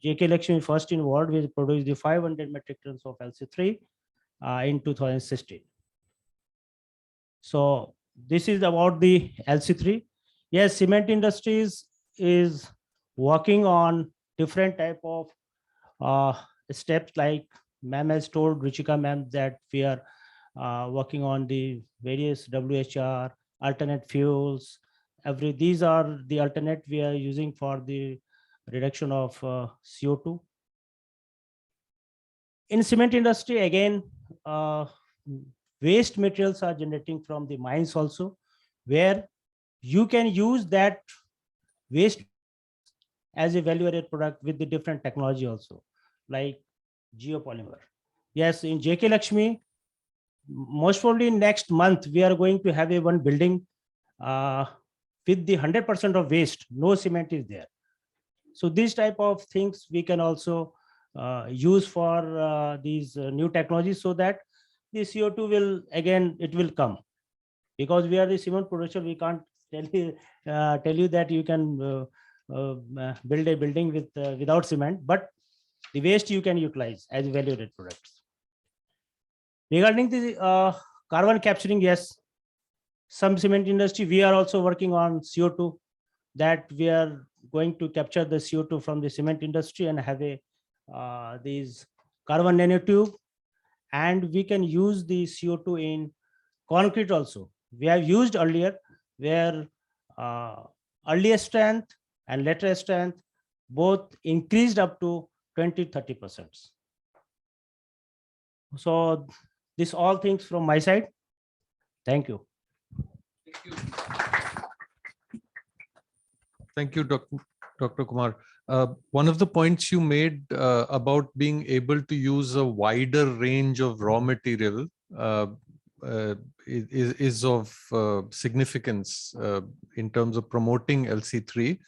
JK Lakshmi first in world. We produced the 500 metric tons of LC3 in 2016. So this is about the LC3. Yes, cement industries is working on different type of steps, like ma'am has told, Ruchika ma'am, that we are working on the various WHR, alternate fuels. These are the alternate we are using for the reduction of CO2. In cement industry, again, waste materials are generating from the mines also, where you can use that waste as a value-added product with the different technology also, like geopolymer. Yes, in JK Lakshmi, most probably next month, we are going to have one building with the 100% of waste, no cement is there. So these type of things we can also use for these new technologies, so that the CO2 will, again, it will come. Because we are the cement producer, we can't tell you that you can build a building with without cement, but the waste you can utilize as value-added products. Regarding the carbon capturing, yes, some cement industry, we are also working on CO2, that we are going to capture the CO2 from the cement industry and have a these carbon nanotube, and we can use the CO2 in concrete also. We have used earlier, where earlier strength and later strength both increased up to 20-30%. So this all things from my side. Thank you. Thank you, Dr. Kumar. One of the points you made about being able to use a wider range of raw material is of significance in terms of promoting LC3.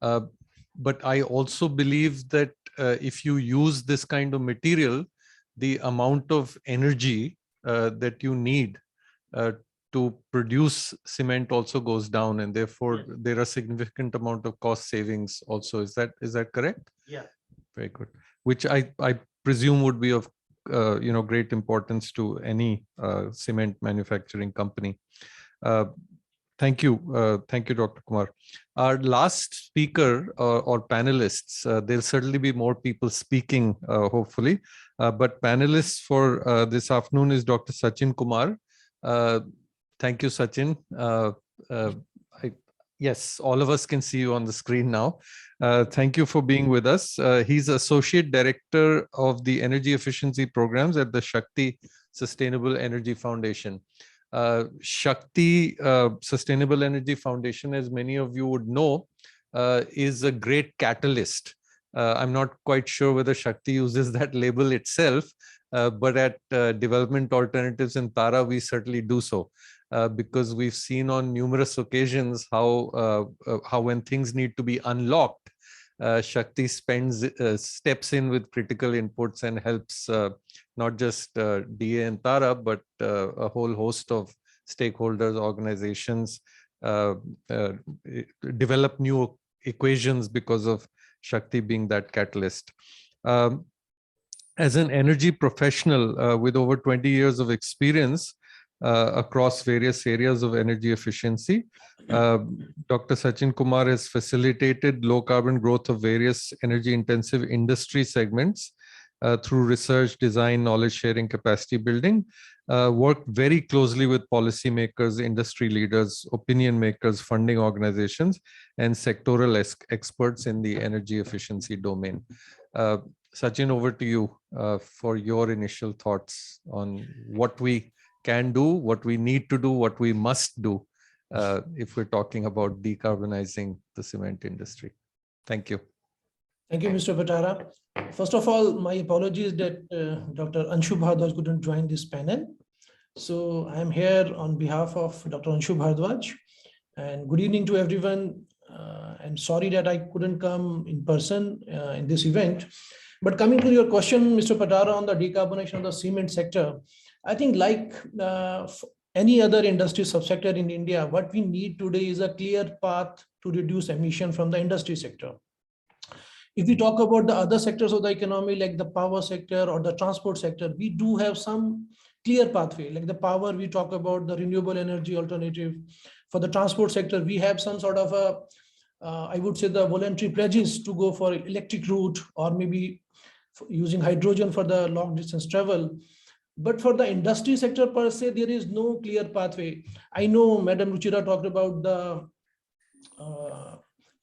But I also believe that if you use this kind of material, the amount of energy that you need to produce cement also goes down, and therefore there are significant amount of cost savings also. Is that correct? Yeah. Very good. Which I presume would be of great importance to any cement manufacturing company. Thank you. Thank you, Dr. Kumar. Our last speaker or panelists, there'll certainly be more people speaking, hopefully, but panelists for this afternoon is Dr. Sachin Kumar. Thank you, Sachin. Yes, all of us can see you on the screen now. Thank you for being with us. He's Associate Director of the Energy Efficiency Programs at the Shakti Sustainable Energy Foundation. Shakti Sustainable Energy Foundation, as many of you would know, is a great catalyst. I'm not quite sure whether Shakti uses that label itself, but at Development Alternatives in Tara, we certainly do so. Because we've seen on numerous occasions how when things need to be unlocked, Shakti steps in with critical inputs and helps not just DA and Tara, but a whole host of stakeholders, organizations develop new equations because of Shakti being that catalyst. As an energy professional with over 20 years of experience, across various areas of energy efficiency, Dr. Sachin Kumar has facilitated low carbon growth of various energy intensive industry segments through research, design, knowledge sharing, capacity building, worked very closely with policymakers, industry leaders, opinion makers, funding organizations, and sectoral experts in the energy efficiency domain. Sachin, over to you for your initial thoughts on what we can do, what we need to do, what we must do if we're talking about decarbonizing the cement industry. Thank you. Thank you, Mr. Patara. First of all, my apologies that Dr. Anshu Bhardwaj couldn't join this panel. So I am here on behalf of Dr. Anshu Bhardwaj. And good evening to everyone. I'm sorry that I couldn't come in person in this event. But coming to your question, Mr. Patara, on the decarbonization of the cement sector, I think like any other industry subsector in India, what we need today is a clear path to reduce emission from the industry sector. If we talk about the other sectors of the economy, like the power sector or the transport sector, we do have some clear pathway. Like the power, we talk about the renewable energy alternative. For the transport sector, we have some sort of a, I would say, the voluntary pledges to go for electric route or maybe using hydrogen for the long distance travel. But for the industry sector per se, there is no clear pathway. I know Madam Ruchira talked about the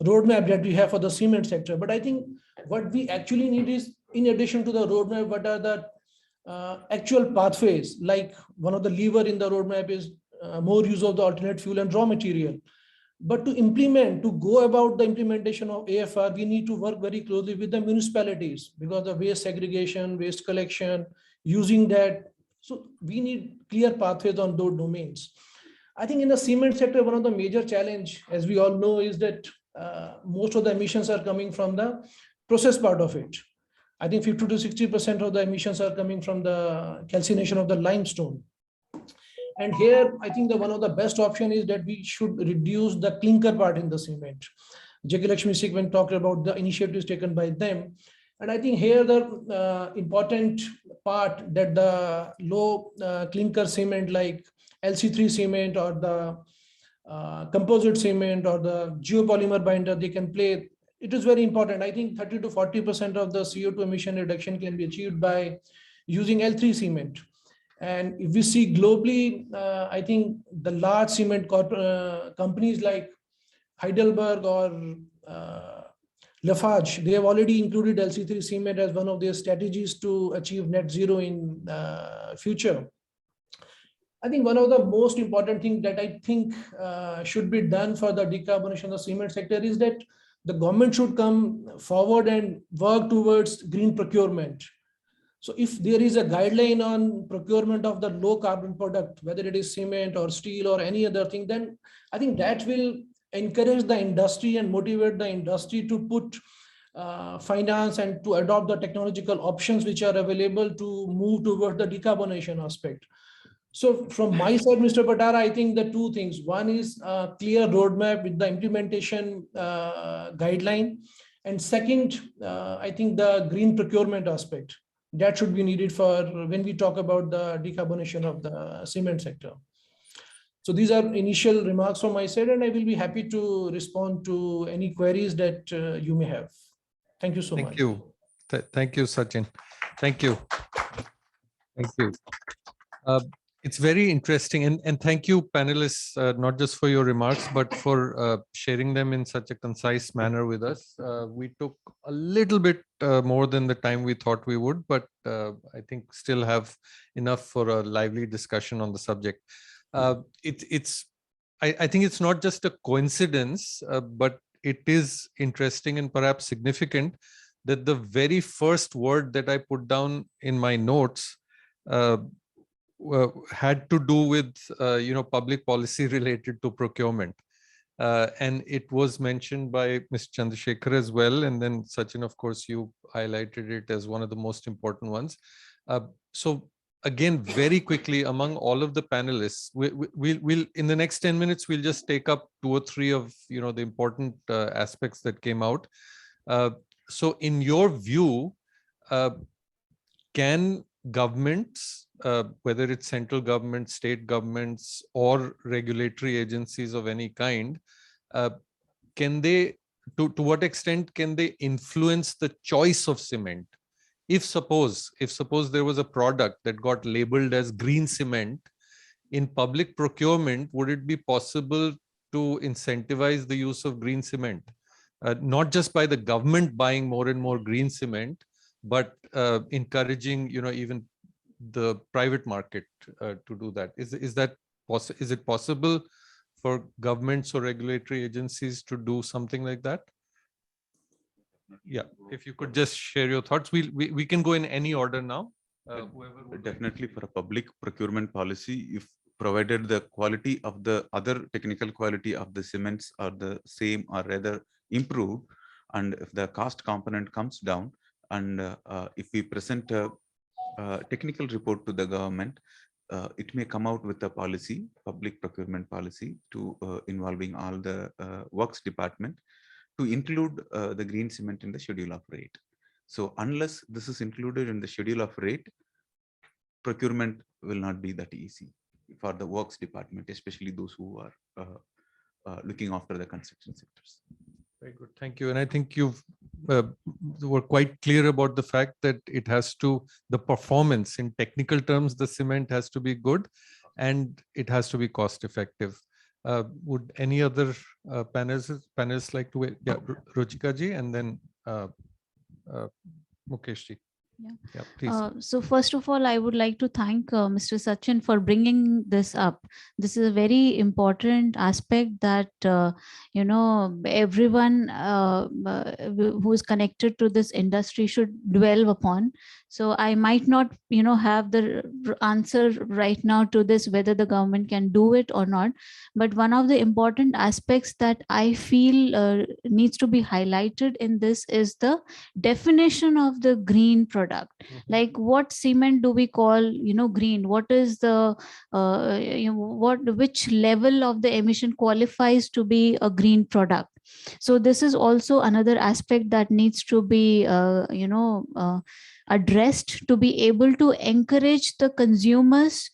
roadmap that we have for the cement sector, but I think what we actually need is, in addition to the roadmap, what are the actual pathways? Like one of the lever in the roadmap is more use of the alternate fuel and raw material. But to implement, to go about the implementation of AFR, we need to work very closely with the municipalities because the waste segregation, waste collection, using that. So we need clear pathways on those domains. I think in the cement sector, one of the major challenge, as we all know, is that most of the emissions are coming from the process part of it. I think 50 to 60% of the emissions are coming from the calcination of the limestone. And here, I think one of the best option is that we should reduce the clinker part in the cement. J.K. Lakshmi Sikwan talked about the initiatives taken by them. And I think here the important part that the low clinker cement like LC3 cement or the composite cement or the geopolymer binder, they can play. It is very important. I think 30 to 40% of the CO2 emission reduction can be achieved by using L3 cement. And if we see globally, I think the large cement companies like Heidelberg or Lafarge, they have already included LC3 cement as one of their strategies to achieve net zero in future. I think one of the most important things that I think should be done for the decarbonization of the cement sector is that the government should come forward and work towards green procurement. So if there is a guideline on procurement of the low carbon product, whether it is cement or steel or any other thing, then I think that will encourage the industry and motivate the industry to put finance and to adopt the technological options which are available to move toward the decarbonization aspect. So from my side, Mr. Patara, I think the two things. One is a clear roadmap with the implementation guideline. And second, I think the green procurement aspect that should be needed for when we talk about the decarbonization of the cement sector. So these are initial remarks from my side, and I will be happy to respond to any queries that you may have. Thank you so much. Thank you. Thank you, Sachin. Thank you. Thank you. It's very interesting, and thank you, panelists, not just for your remarks, but for sharing them in such a concise manner with us. We took a little bit more than the time we thought we would, but I think still have enough for a lively discussion on the subject. I think it's not just a coincidence, but it is interesting and perhaps significant that the very first word that I put down in my notes had to do with public policy related to procurement, and it was mentioned by Mr. Chandrasekhar as well, and then Sachin, of course, you highlighted it as one of the most important ones. So again, very quickly, among all of the panelists, we'll in the next 10 minutes we'll just take up 2 or 3 of the important aspects that came out. So in your view, can governments, whether it's central government, state governments, or regulatory agencies of any kind, can they, to what extent can they influence the choice of cement? If suppose there was a product that got labeled as green cement, in public procurement, would it be possible to incentivize the use of green cement? Not just by the government buying more and more green cement, but encouraging, even the private market to do that. Is it possible for governments or regulatory agencies to do something like that? Yeah, if you could just share your thoughts. We can go in any order now. Definitely, for a public procurement policy, if provided the quality of the other technical quality of the cements are the same or rather improved, and if the cost component comes down, and if we present a technical report to the government, it may come out with a policy, public procurement policy, to involving all the works department to include the green cement in the schedule of rate. So unless this is included in the schedule of rate, procurement will not be that easy for the works department, especially those who are looking after the construction sectors. Very good, thank you. And I think you've were quite clear about the fact that it has to, the performance in technical terms, the cement has to be good and it has to be cost effective. Would any other panelists like to, yeah, Ruchika ji, and then Mukesh ji. Yeah, please. So first of all, I would like to thank Mr. Sachin for bringing this up. This is a very important aspect that, everyone who is connected to this industry should dwell upon. So I might not, have the answer right now to this, whether the government can do it or not. But one of the important aspects that I feel needs to be highlighted in this is the definition of the green product. Like, what cement do we call, green? What is the, which level of the emission qualifies to be a green product? So this is also another aspect that needs to be, addressed, to be able to encourage the consumers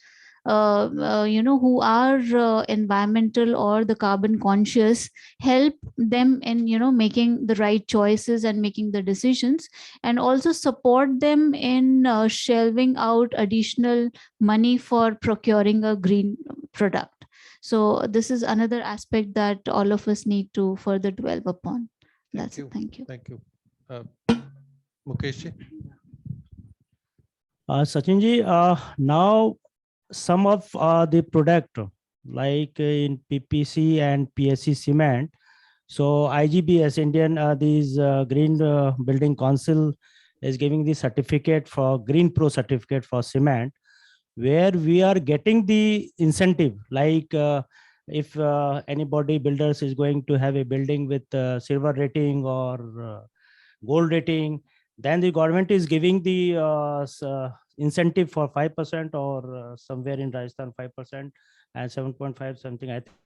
who are environmental or the carbon conscious, help them in making the right choices and making the decisions, and also support them in shelving out additional money for procuring a green product. So this is another aspect that all of us need to further dwell upon. That's it. Thank you. Thank you. Mukesh ji. Sachin ji, now some of the product like in PPC and PSC cement. So IGBS, Indian these Green Building Council is giving the certificate for Green Pro certificate for cement, where we are getting the incentive. Like if anybody builders is going to have a building with silver rating or gold rating, then the government is giving the incentive for 5% or somewhere in Rajasthan 5% and 7.5 something, I think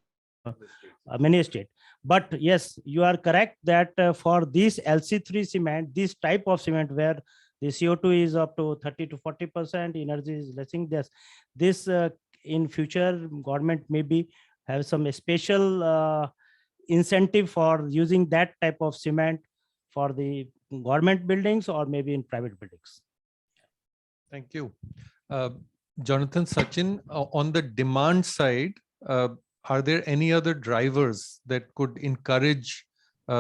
many state. But yes, you are correct that for this LC3 cement, this type of cement where the CO2 is up to 30 to 40%, energy is lessing this in future government maybe have some special incentive for using that type of cement for the government buildings or maybe in private buildings? Thank you. Jonathan, Sachin, on the demand side, are there any other drivers that could encourage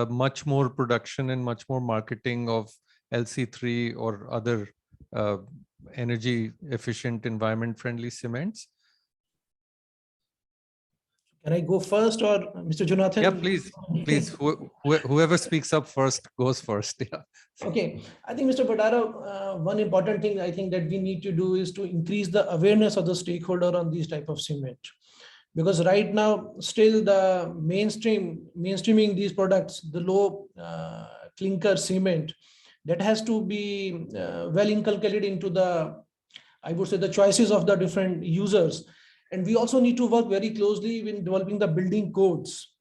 much more production and much more marketing of LC3 or other energy efficient, environment friendly cements? Can I go first or Mr. Jonathan? Yeah, please. Whoever speaks up first goes first. Yeah. Okay, I think Mr. Badara, one important thing I think that we need to do is to increase the awareness of the stakeholder on these type of cement. Because right now, still the mainstreaming these products, the low clinker cement, that has to be well inculcated into the, I would say, the choices of the different users. And we also need to work very closely in developing the building codes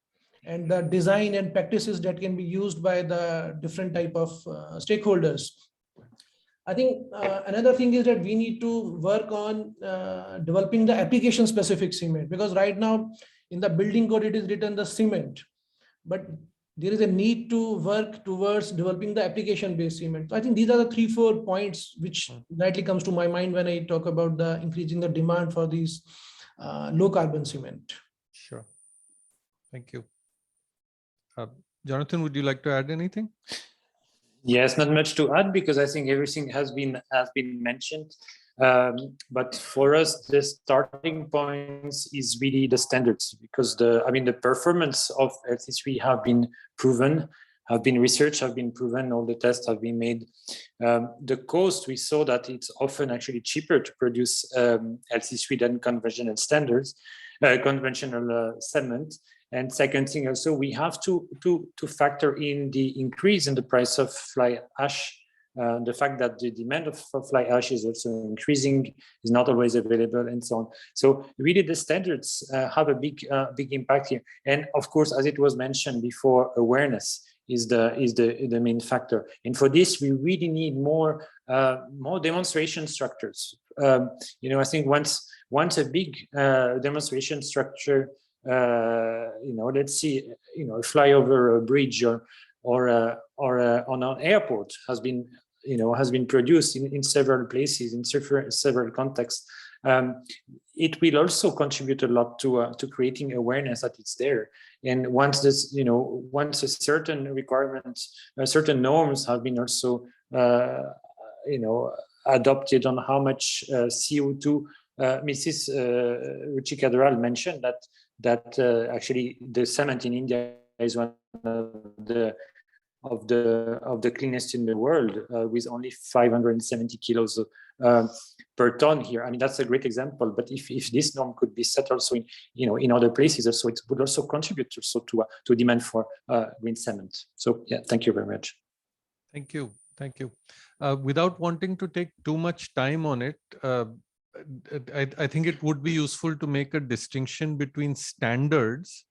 and the design and practices that can be used by the different type of stakeholders. I think another thing is that we need to work on developing the application specific cement, because right now in the building code, it is written the cement, but there is a need to work towards developing the application based cement. So I think these are the 3-4 points which rightly comes to my mind when I talk about the increasing the demand for these low carbon cement. Sure. Thank you. Jonathan, would you like to add anything? Yes, not much to add because I think everything has been mentioned. But for us, the starting points is really the standards, because the performance of LC3 have been proven, have been researched, have been proven, all the tests have been made. The cost, we saw that it's often actually cheaper to produce LC3 than conventional standards, conventional cement. And second thing also, we have to factor in the increase in the price of fly ash. The fact that the demand of fly ash is also increasing, is not always available, and so on. So really, the standards have a big impact here. And of course, as it was mentioned before, awareness is the main factor. And for this, we really need more demonstration structures. I think once a big demonstration structure, let's see, a flyover a bridge or on an airport has been produced in several places, in several contexts. It will also contribute a lot to creating awareness that it's there. And once a certain requirements, certain norms have been also adopted on how much CO2. Mrs. Ruchika Doral mentioned that actually the cement in India is one of the cleanest in the world, with only 570 kilos per ton here. I mean, that's a great example. But if this norm could be set also in other places, also it would also contribute also to demand for green cement. So yeah, thank you very much. Thank you. Without wanting to take too much time on it, I think it would be useful to make a distinction between standards,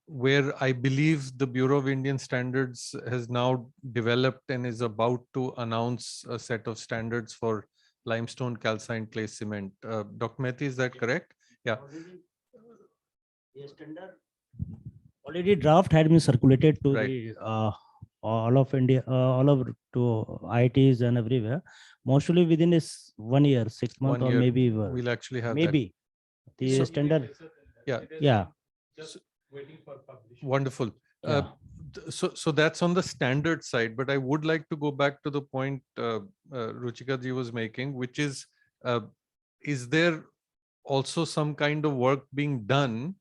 where I believe the Bureau of Indian Standards has now developed and is about to announce a set of standards for limestone calcined clay cement. Dr. Mehti, is that correct? Yeah. Already draft had been circulated to the all of India, all over to IITs and everywhere. Mostly within 1 year, 6 months, or maybe we'll actually have maybe that. The standard. Yeah. Just waiting for publishing. Wonderful. Yeah. So that's on the standard side, but I would like to go back to the point Ruchika ji was making, which is there also some kind of work being done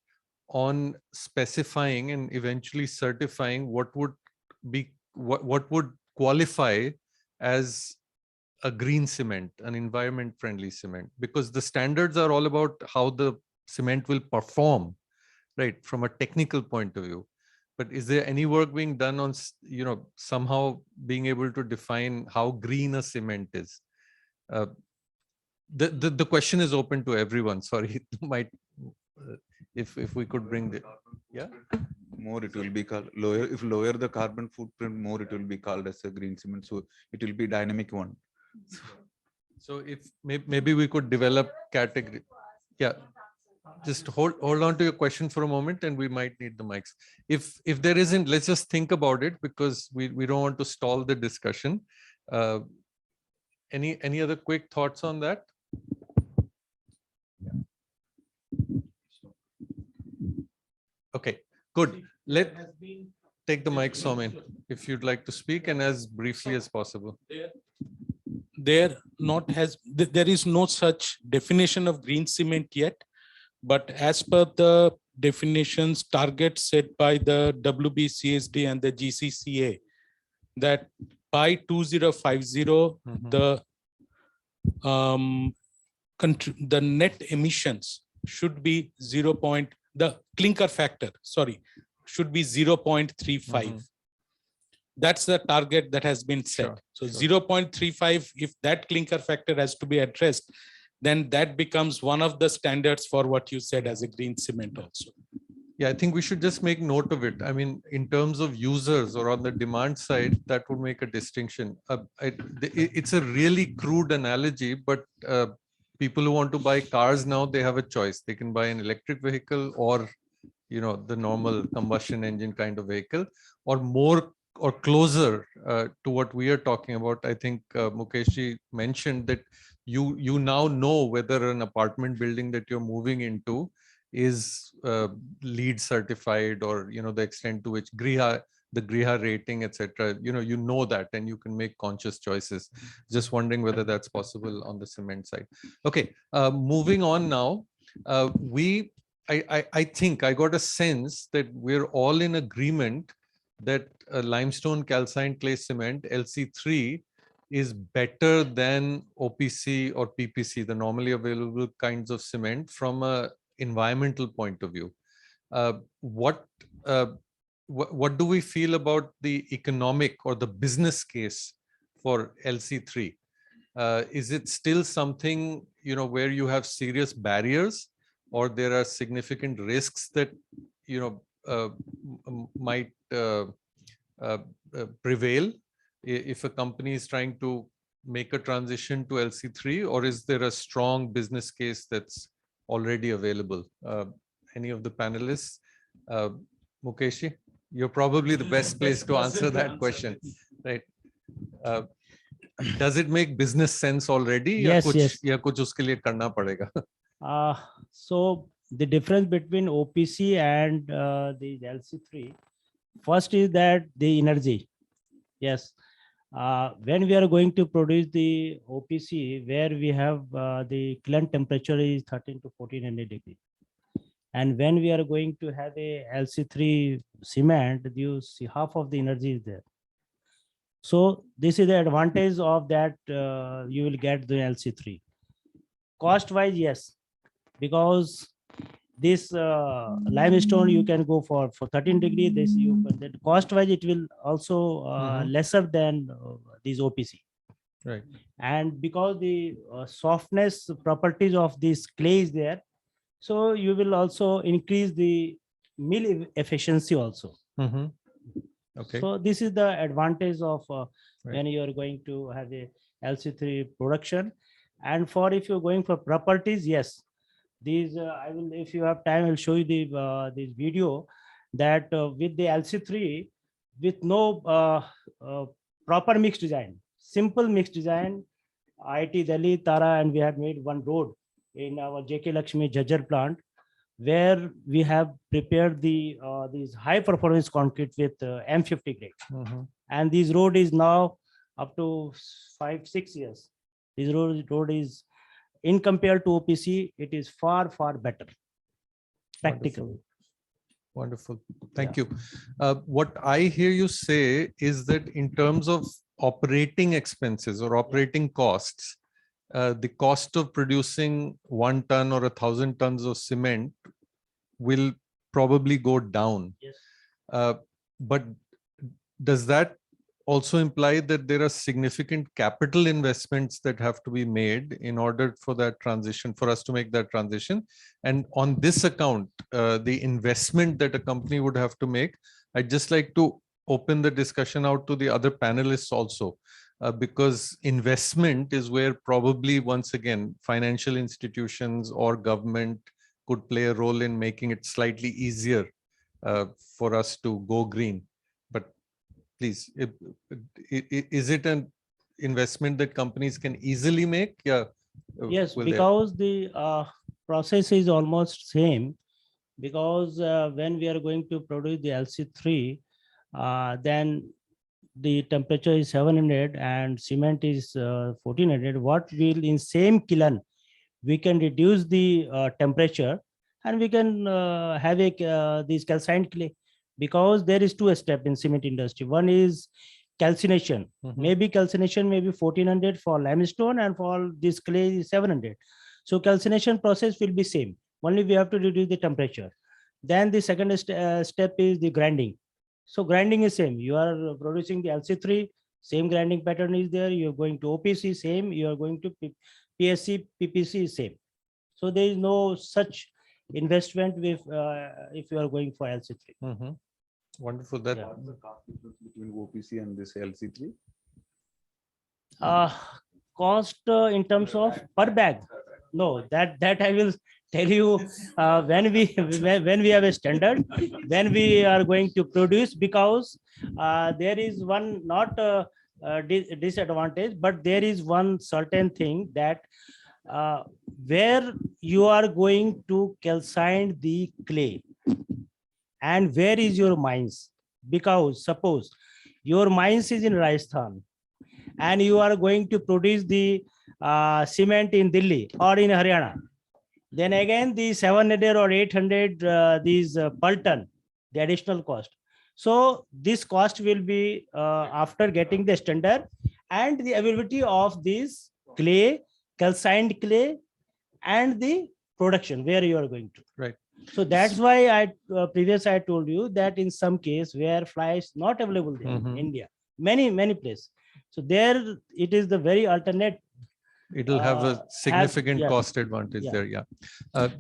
on specifying and eventually certifying what would qualify as a green cement, an environment friendly cement? Because the standards are all about how the cement will perform, right, from a technical point of view. But is there any work being done on, somehow being able to define how green a cement is? The question is open to everyone. Sorry, if we could bring the, more it will be called lower. If lower the carbon footprint, more it will be called as a green cement. So it will be dynamic one. So if maybe we could develop category. Yeah, just hold on to your question for a moment, and we might need the mics. If there isn't, let's just think about it, because we don't want to stall the discussion. Any other quick thoughts on that? Okay, good. Let take the mic, Somin, if you'd like to speak, and as briefly as possible. There is no such definition of green cement yet, but as per the definitions targets set by the WBCSD and the GCCA, that by 2050 the net emissions should be the clinker factor, should be 0.35. That's the target that has been set. So 0.35, if that clinker factor has to be addressed, then that becomes one of the standards for what you said as a green cement also. Yeah, I think we should just make note of it. I mean, in terms of users or on the demand side, that would make a distinction. It's a really crude analogy, but people who want to buy cars now, they have a choice. They can buy an electric vehicle or, the normal combustion engine kind of vehicle, or more or closer to what we are talking about. I think Mukeshji mentioned that you now know whether an apartment building that you're moving into is LEED certified, or the extent to which the Griha rating, etc. You know that, and you can make conscious choices. Just wondering whether that's possible on the cement side. Okay, moving on now. I think I got a sense that we're all in agreement that limestone calcined clay cement, LC3, is better than OPC or PPC, the normally available kinds of cement, from a environmental point of view. What do we feel about the economic or the business case for LC3? Is it still something where you have serious barriers, or there are significant risks that might prevail if a company is trying to make a transition to LC3, or is there a strong business case that's already available? Any of the panelists? Mukeshji, you're probably the best place to answer that question, right? Does it make business sense already? Yes, yes. Ya kuch uske liye karna padega? So the difference between OPC and the LC3, first is that the energy. Yes. When we are going to produce the OPC, where we have the kiln temperature is 13 to 1400 degrees. And when we are going to have a LC3 cement, you see half of the energy is there. So this is the advantage of that. You will get the LC3. Cost wise, yes, because this limestone you can go for 13 degrees. This that cost wise it will also lesser than these OPC. Right. And because the softness properties of this clay is there, so you will also increase the mill efficiency also. Okay. So this is the advantage of when you are going to have a LC3 production. And for if you're going for properties, yes, these I will, if you have time, I'll show you the this video that with the LC3, with no proper mix design, simple mix design, IIT Delhi, Tara, and we have made one road in our JK Lakshmi Jhajjar plant, where we have prepared the these high performance concrete with M50 grade. And this road is now up to 5-6 years. This road is, in compared to OPC, it is far better. Practical. Wonderful. Thank you. What I hear you say is that in terms of operating expenses or operating costs, the cost of producing 1 ton or 1,000 tons of cement will probably go down. Yes. But does that also imply that there are significant capital investments that have to be made in order for that transition, for us to make that transition? And on this account, the investment that a company would have to make, I'd just like to open the discussion out to the other panelists also. because investment is where probably once again financial institutions or government could play a role in making it slightly easier for us to go green. But please, is it an investment that companies can easily make? Yeah. Yes, will they- because the process is almost same. Because when we are going to produce the LC3, then the temperature is 700 and cement is 1400. What will in same kiln we can reduce the temperature and we can have a this calcined clay, because there is two steps in cement industry. One is calcination. Maybe calcination may be 1400 for limestone and for this clay is 700. So calcination process will be same. Only we have to reduce the temperature. Then the second step is the grinding. So grinding is same. You are producing the LC3, same grinding pattern is there. You're going to OPC, same. You are going to PSC, PPC, same. So there is no such investment with if you are going for LC3. Wonderful. That Yeah. What's the cost difference between OPC and this LC3? Cost in terms of per bag. No, that I will tell you when we have a standard, when we are going to produce, because there is one not disadvantage, but there is one certain thing that where you are going to calcine the clay and where is your mines. Because suppose your mines is in Rajasthan and you are going to produce the cement in Delhi or in Haryana, then again the 700 or 800 these per ton, the additional cost. So this cost will be after getting the standard and the availability of this clay, calcined clay, and the production where you are going to. Right. So that's why I previously I told you that in some case where fly is not available there in India, many places. So there it is the very alternate. It'll have a significant yeah. cost advantage Yeah. there. Yeah.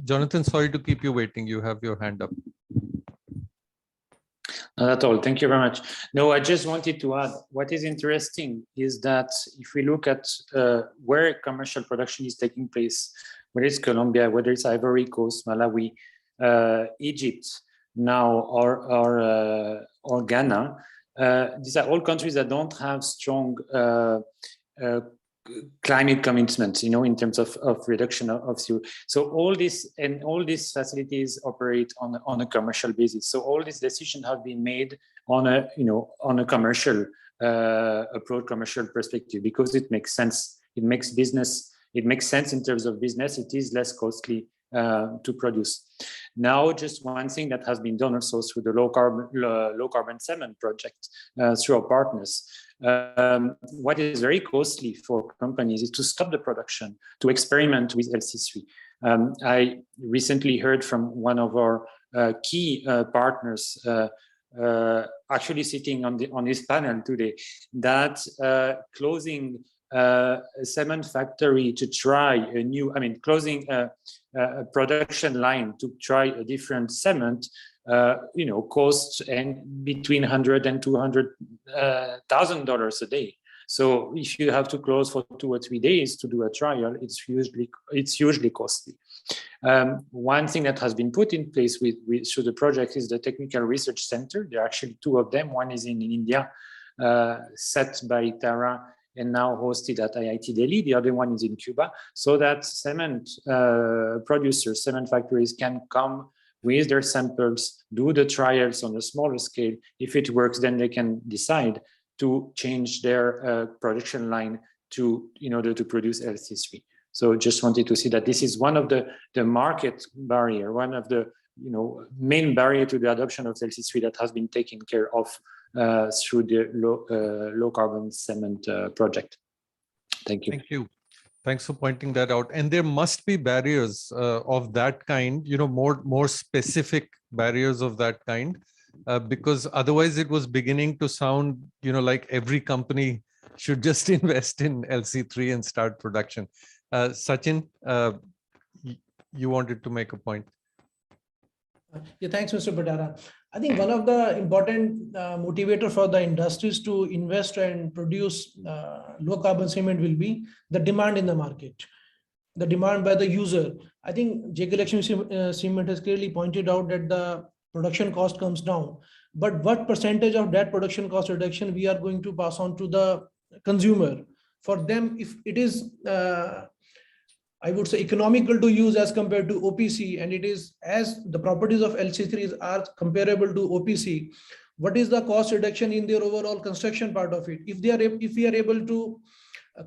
Jonathan, sorry to keep you waiting. You have your hand up. Not at all. Thank you very much. No, I just wanted to add, what is interesting is that if we look at where commercial production is taking place, whether it's Colombia, whether it's Ivory Coast, Malawi, Egypt now, or Ghana, these are all countries that don't have strong climate commitments, in terms of reduction of CO. So all these facilities operate on a commercial basis. So all these decisions have been made on a commercial approach, commercial perspective, because it makes sense. It makes sense in terms of business. It is less costly to produce. Now, just one thing that has been done also through the low carbon cement project through our partners. What is very costly for companies is to stop the production, to experiment with LC3. I recently heard from one of our key partners, actually sitting on this panel today, that closing a cement factory to try closing a production line to try a different cement, costs between $100,000 and $200,000 a day. So if you have to close for 2 or 3 days to do a trial, it's hugely costly. One thing that has been put in place through the project is the Technical Research Center. There are actually 2 of them. One is in India, set by Tara, and now hosted at IIT Delhi. The other one is in Cuba, so that cement producers, cement factories can come with their samples, do the trials on a smaller scale. If it works, then they can decide to change their production line in order to produce LC3. So just wanted to see that this is one of the market barrier, one of the main barrier to the adoption of LC3 that has been taken care of through the low carbon cement project. Thank you. Thank you. Thanks for pointing that out. And there must be barriers of that kind, more specific barriers of that kind, because otherwise it was beginning to sound, like every company should just invest in LC3 and start production. Sachin, you wanted to make a point. Yeah, thanks, Mr. Patara. I think one of the important motivator for the industries to invest and produce low carbon cement will be the demand in the market, the demand by the user. I think JK Lakshmi Cement has clearly pointed out that the production cost comes down, but what percentage of that production cost reduction we are going to pass on to the consumer? For them, if it is I would say economical to use as compared to OPC, and it is as the properties of LC3s are comparable to OPC, what is the cost reduction in their overall construction part of it? If we are able to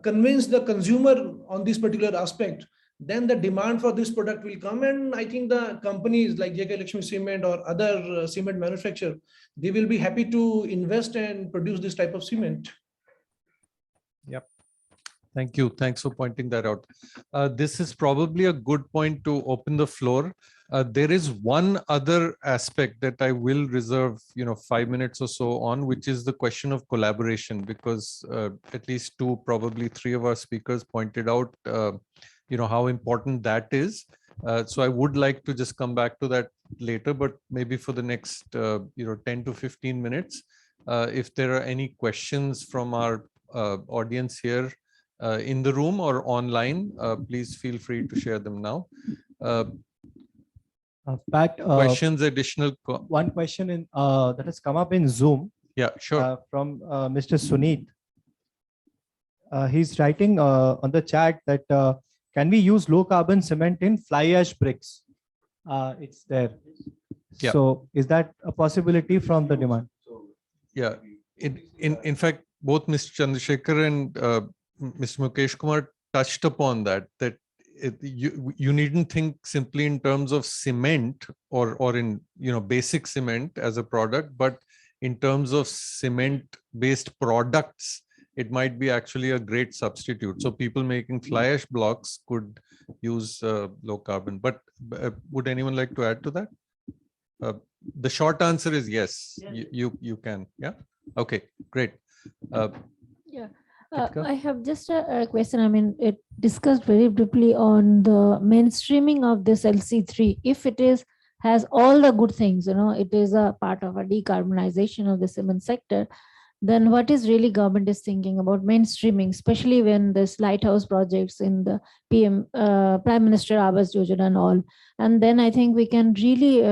convince the consumer on this particular aspect, then the demand for this product will come. And I think the companies like JK Lakshmi Cement or other cement manufacturer, they will be happy to invest and produce this type of cement. Yep. Thank you. Thanks for pointing that out. This is probably a good point to open the floor. There is one other aspect that I will reserve, 5 minutes or so on, which is the question of collaboration, because at least two, probably three of our speakers pointed out, how important that is. So I would like to just come back to that later, but maybe for the next, 10 to 15 minutes, if there are any questions from our audience here, in the room or online, please feel free to share them now. Pat, Questions, additional. one question that has come up in Zoom. Yeah, sure. From Mr. Suneet. He's writing on the chat that can we use low carbon cement in fly ash bricks? It's there. Yeah. So is that a possibility from the demand? Yeah. In fact, both Mr. Chandrasekhar and Mr. Mukesh Kumar touched upon that you needn't think simply in terms of cement or in basic cement as a product, but in terms of cement based products, it might be actually a great substitute. So people making fly ash blocks could use low carbon. But would anyone like to add to that? The short answer is yes. You can. Yeah. Okay. Great. Yeah. I have just a question. I mean, it discussed very briefly on the mainstreaming of this LC3. If it has all the good things, it is a part of a decarbonization of the cement sector, then what is really government is thinking about mainstreaming, especially when this lighthouse projects in the Prime Minister Awas Yojana and all. And then I think we can really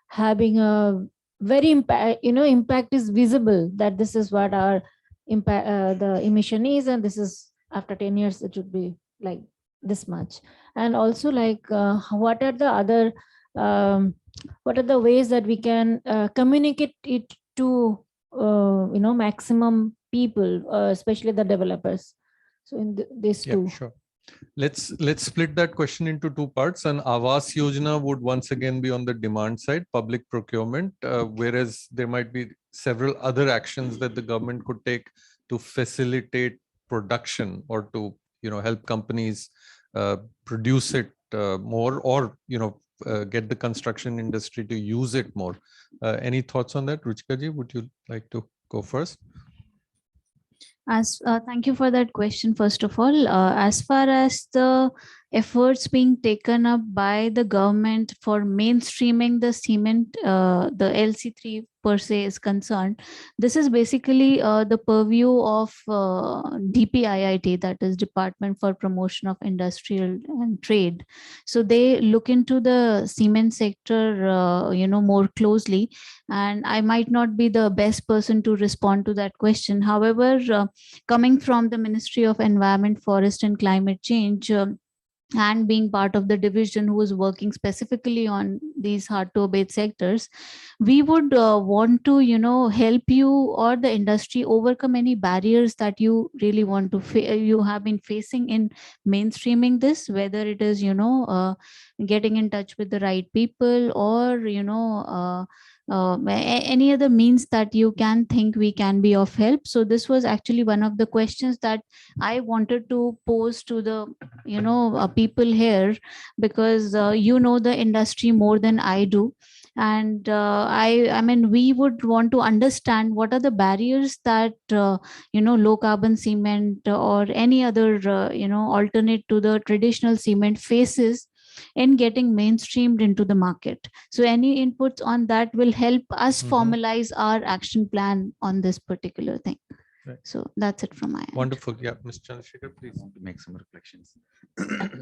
having a very impact is visible that this is what our impact the emission is, and this is after 10 years it should be like this much. And also like what are the other what are the ways that we can communicate it to maximum people, especially the developers? So in these two. Yeah, sure. Let's split that question into two parts. And Awas Yojana would once again be on the demand side, public procurement, whereas there might be several other actions that the government could take to facilitate production or to help companies produce it more, or get the construction industry to use it more. Any thoughts on that? Ruchika ji, would you like to go first? Thank you for that question. First of all, as far as the efforts being taken up by the government for mainstreaming the cement, the LC3 per se is concerned, this is basically the purview of DPIIT, that is Department for Promotion of Industrial and Trade. So they look into the cement sector, more closely, and I might not be the best person to respond to that question. However, coming from the Ministry of Environment, Forest and Climate Change, and being part of the division who is working specifically on these hard to abate sectors, we would want to, help you or the industry overcome any barriers that you really want to you have been facing in mainstreaming this, whether it is, getting in touch with the right people, or, any other means that you can think we can be of help. So this was actually one of the questions that I wanted to pose to the people here, because the industry more than I do, and I mean we would want to understand what are the barriers that low carbon cement or any other alternate to the traditional cement faces in getting mainstreamed into the market. So any inputs on that will help us formalize our action plan on this particular thing. Right. So that's it from my end. Wonderful. Yeah, Mr. Chandrasekhar, I please. want to make some reflections.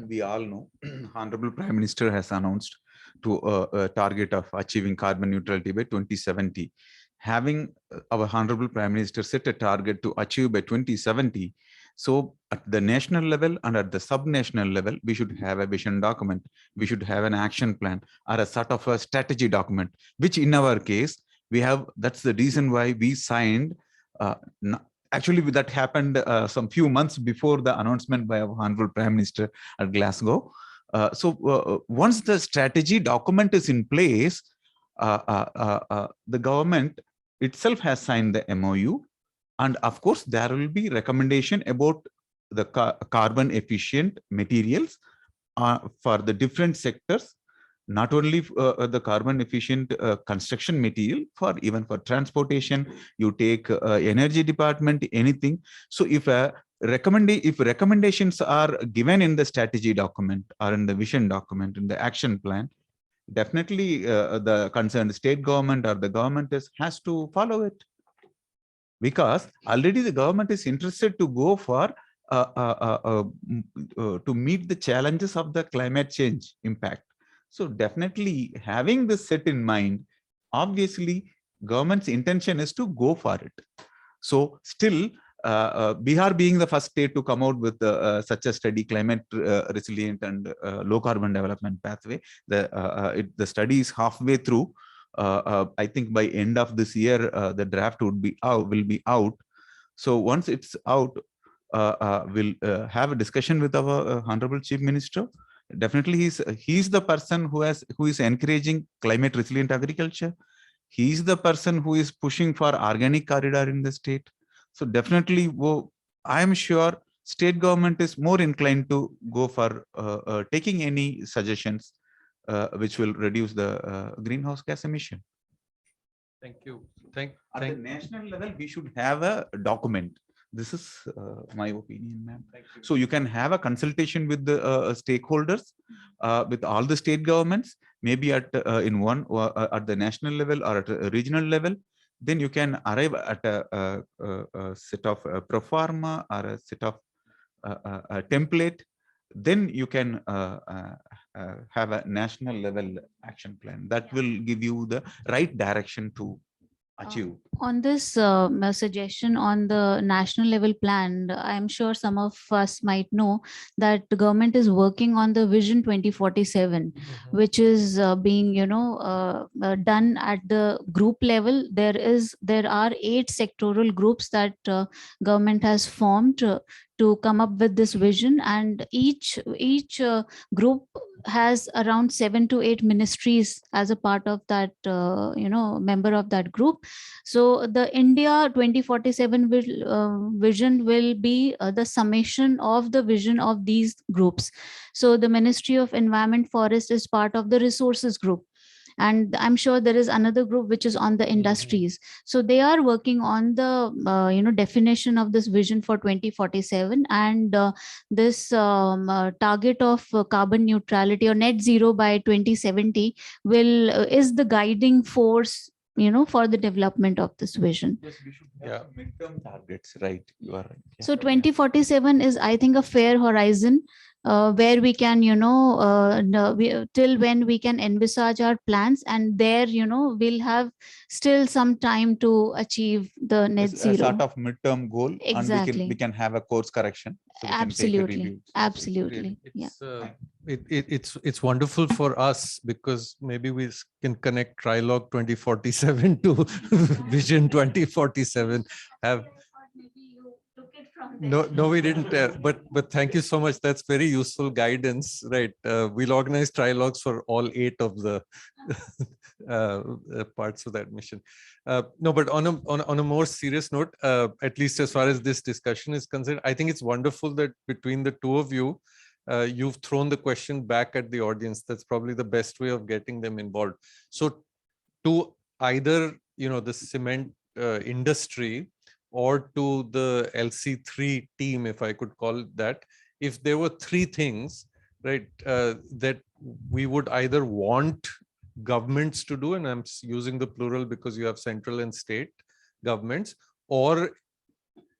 We all know Honorable Prime Minister has announced to a target of achieving carbon neutrality by 2070. Having our Honorable Prime Minister set a target to achieve by 2070, so at the national level and at the sub-national level, we should have a vision document, we should have an action plan or a sort of a strategy document, which in our case, we have. That's the reason why we signed. Actually, that happened some few months before the announcement by our Honorable Prime Minister at Glasgow. Once the strategy document is in place, the government itself has signed the MOU. And of course, there will be recommendation about the carbon efficient materials for the different sectors, not only the carbon efficient construction material, even for transportation, you take energy department, anything. So if recommendations are given in the strategy document or in the vision document, in the action plan, definitely the concerned state government or the government has to follow it. Because already the government is interested to go for to meet the challenges of the climate change impact. So definitely having this set in mind, obviously government's intention is to go for it. So still Bihar being the first state to come out with such a steady climate resilient and low carbon development pathway, the study is halfway through. I think by end of this year, the draft will be out. So once it's out, we'll have a discussion with our Honorable Chief Minister. Definitely, he's the person who is encouraging climate resilient agriculture. He's the person who is pushing for organic corridor in the state. So definitely, I am sure state government is more inclined to go for taking any suggestions which will reduce the greenhouse gas emission. Thank you. At the national level, we should have a document. This is my opinion, ma'am. So you can have a consultation with the stakeholders, with all the state governments, maybe at the national level or at a regional level. Then you can arrive at a set of pro forma or a set of a template. Then you can have a national level action plan that will give you the right direction to achieve. On this suggestion on the national level plan, I'm sure some of us might know that the government is working on the Vision 2047, which is being, done at the group level. There are 8 sectoral groups that government has formed to come up with this vision, and each group has around 7 to 8 ministries as a part of that, member of that group. So the India 2047 vision will be the summation of the vision of these groups. So the Ministry of Environment Forest is part of the resources group. And I'm sure there is another group which is on the industries. So they are working on the definition of this vision for 2047, and this target of carbon neutrality or net zero by 2070 is the guiding force for the development of this vision. Yes, we should have midterm targets, right? You are right. Yeah. So 2047 is, I think, a fair horizon where we can, till when we can envisage our plans, and there, we'll have still some time to achieve the net zero. A sort of midterm goal, Exactly. and we can have a course correction. So Absolutely. Absolutely. Really, Yeah. It's wonderful for us because maybe we can connect trialogue 2047 to Vision 2047. No, we didn't. But thank you so much. That's very useful guidance, right? We'll organize trialogues for all 8 of the parts of that mission. No, but on a more serious note, at least as far as this discussion is concerned, I think it's wonderful that between the two of you, you've thrown the question back at the audience. That's probably the best way of getting them involved. So to either, the cement industry or to the LC3 team, if I could call it that, if there were 3 things right? That we would either want governments to do, and I'm using the plural because you have central and state governments, or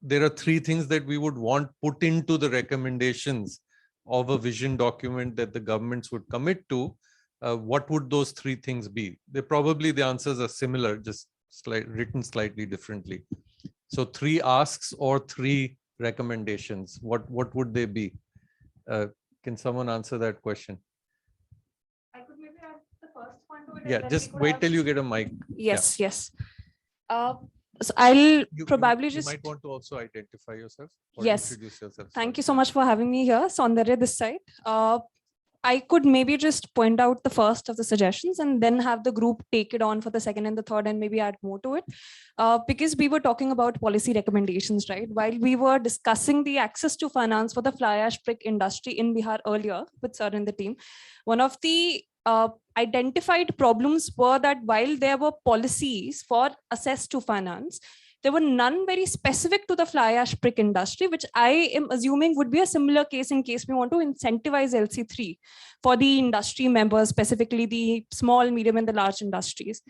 there are three things that we would want put into the recommendations of a vision document that the governments would commit to. What would those three things be? The answers are similar, just written slightly differently. So 3 asks or 3 recommendations, what would they be? Can someone answer that question? I could maybe add the first one to it. Yeah, just wait till you get a mic. Yes, yes. So I'll probably you might want to also identify yourself or Yes. introduce yourself. Thank you so much for having me here. Saundarya this side. I could maybe just point out the first of the suggestions and then have the group take it on for the second and the third and maybe add more to it. Because we were talking about policy recommendations, right? While we were discussing the access to finance for the fly ash brick industry in Bihar earlier with Sir and the team, one of the identified problems were that while there were policies for access to finance, there were none very specific to the fly ash brick industry, which I am assuming would be a similar case in case we want to incentivize LC3 for the industry members, specifically the small, medium, and the large industries.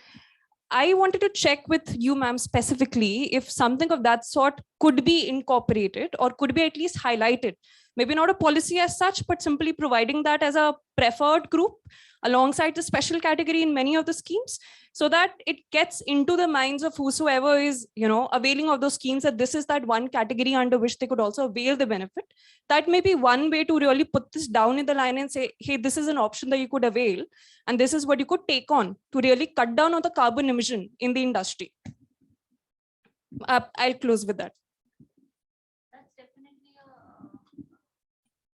I wanted to check with you, ma'am, specifically if something of that sort could be incorporated or could be at least highlighted. Maybe not a policy as such, but simply providing that as a preferred group alongside the special category in many of the schemes, so that it gets into the minds of whosoever is, availing of those schemes, that this is that one category under which they could also avail the benefit. That may be one way to really put this down in the line and say, hey, this is an option that you could avail, and this is what you could take on to really cut down on the carbon emission in the industry. I'll close with that. That's definitely a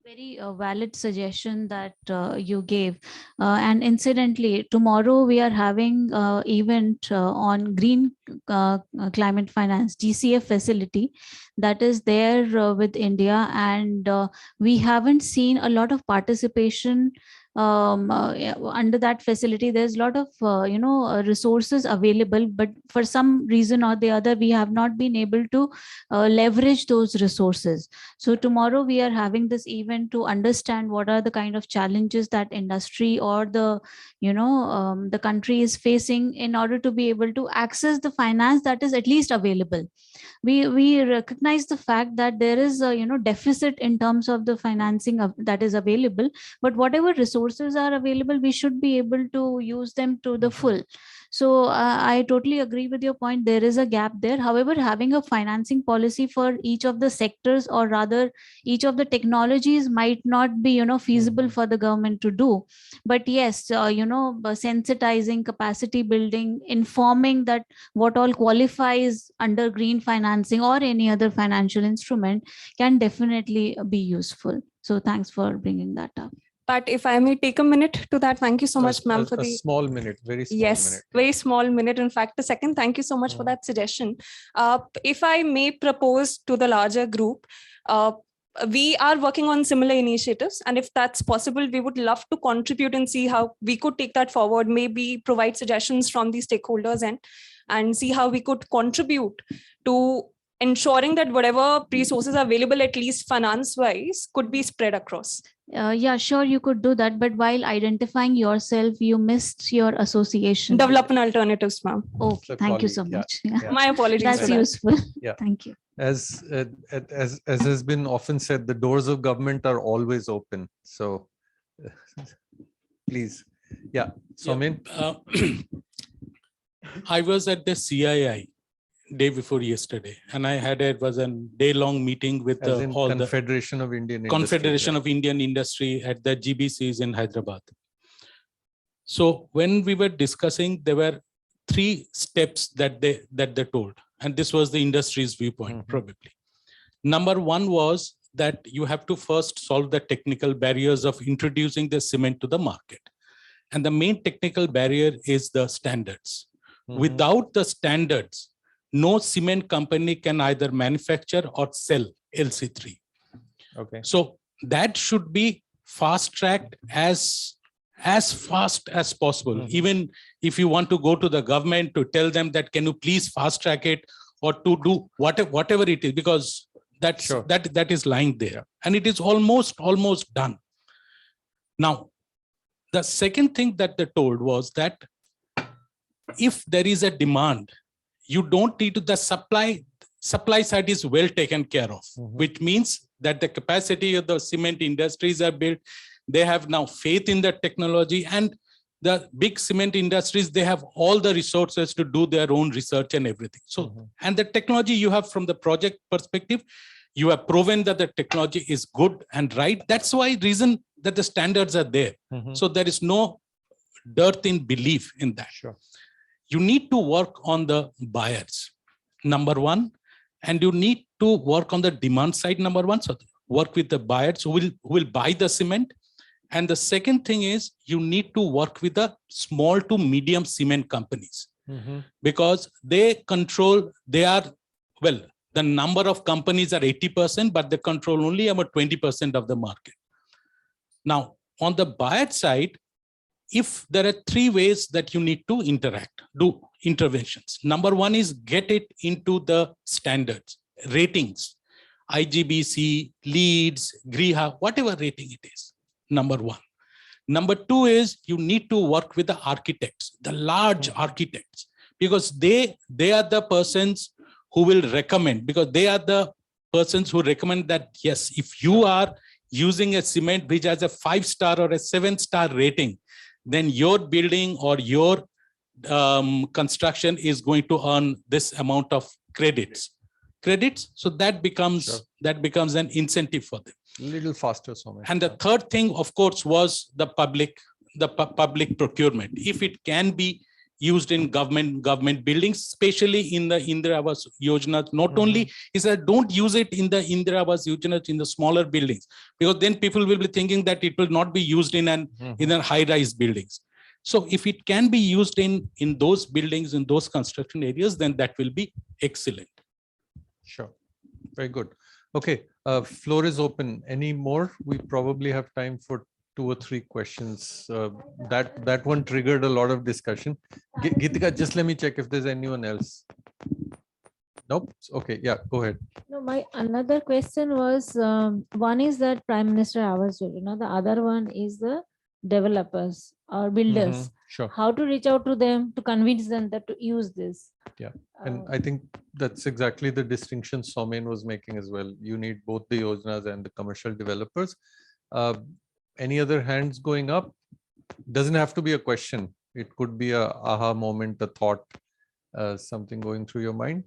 very valid suggestion that you gave. And incidentally, tomorrow we are having an event on green climate finance, GCF facility, that is there with India. And we haven't seen a lot of participation under that facility. There's a lot of resources available, but for some reason or the other we have not been able to leverage those resources. So tomorrow we are having this event to understand what are the kind of challenges that industry or the the country is facing in order to be able to access the finance that is at least available. We recognize the fact that there is a deficit in terms of the financing that is available, but whatever resources are available, we should be able to use them to the full. So I totally agree with your point. There is a gap there. However, having a financing policy for each of the sectors, or rather each of the technologies, might not be feasible for the government to do. But yes, sensitizing, capacity building, informing that what all qualifies under green financing or any other financial instrument can definitely be useful. So thanks for bringing that up. But if I may take a minute to that, thank you so much, ma'am, for the small minute, very small minute. Very small minute. In fact, a second, thank you so much for that suggestion. If I may propose to the larger group, we are working on similar initiatives, and if that's possible, we would love to contribute and see how we could take that forward, maybe provide suggestions from the stakeholders and see how we could contribute to ensuring that whatever resources are available, at least finance-wise, could be spread across. Yeah, sure, you could do that. But while identifying yourself, you missed your association. Development alternatives, ma'am. Okay, thank you so much. Yeah. My apologies. That's useful. Yeah. Thank you. As has been often said, the doors of government are always open. So please. Yeah, Somin. I was at the CII day before yesterday, and I had it was a day-long meeting with all Confederation of Indian Confederation of Indian Industry at the GBCs in Hyderabad. So when we were discussing, there were 3 steps that they told, and this was the industry's viewpoint, probably. Number 1 was that you have to first solve the technical barriers of introducing the cement to the market, and the main technical barrier is the standards. Without the standards, no cement company can either manufacture or sell LC3. Okay. So that should be fast-tracked as fast as possible. Even if you want to go to the government to tell them that, can you please fast-track it, or to do whatever it is, because that is lying there, and it is almost done. Now, the second thing that they told was that if there is a demand, you don't need to, the supply side is well taken care of, which means that the capacity of the cement industries are built. They have now faith in the technology, and the big cement industries, they have all the resources to do their own research and everything. So, and the technology you have from the project perspective, you have proven that the technology is good and right. That's why reason that the standards are there. So there is no dearth in belief in that. Sure. You need to work on the buyers, number one, and you need to work on the demand side, number one. So work with the buyers who will buy the cement. And the second thing is you need to work with the small to medium cement companies because they control, well, the number of companies are 80%, but they control only about 20% of the market. Now, on the buyer side, if there are three ways that you need to do interventions. Number one is get it into the standards, ratings, IGBC, LEEDs, GRIHA, whatever rating it is, number one. Number two is you need to work with the architects, the large architects, because they are the persons who will recommend, because they are the persons who recommend that, yes, if you are using a cement which has a 5-star or a 7-star rating, then your building or your construction is going to earn this amount of credits. So that becomes an incentive for them. A little faster, Somesh. And the third thing, of course, was the public procurement. If it can be used in government buildings, especially in the Indira Awas Yojana, not only is that don't use it in the Indira Awas Yojana in the smaller buildings, because then people will be thinking that it will not be used in a high-rise buildings. So if it can be used in those buildings, in those construction areas, then that will be excellent. Sure. Very good. Okay. Floor is open. Any more? We probably have time for 2 or 3 questions. That one triggered a lot of discussion. Geetika, just let me check if there's anyone else. Nope. Okay. Yeah, go ahead. No, my another question was, one is that Prime Minister Awas Yojana, the other one is the developers or builders. Sure. How to reach out to them to convince them that to use this. Yeah. And I think that's exactly the distinction Somen was making as well. You need both the Yojanas and the commercial developers. Any other hands going up? Doesn't have to be a question. It could be a aha moment, a thought, something going through your mind.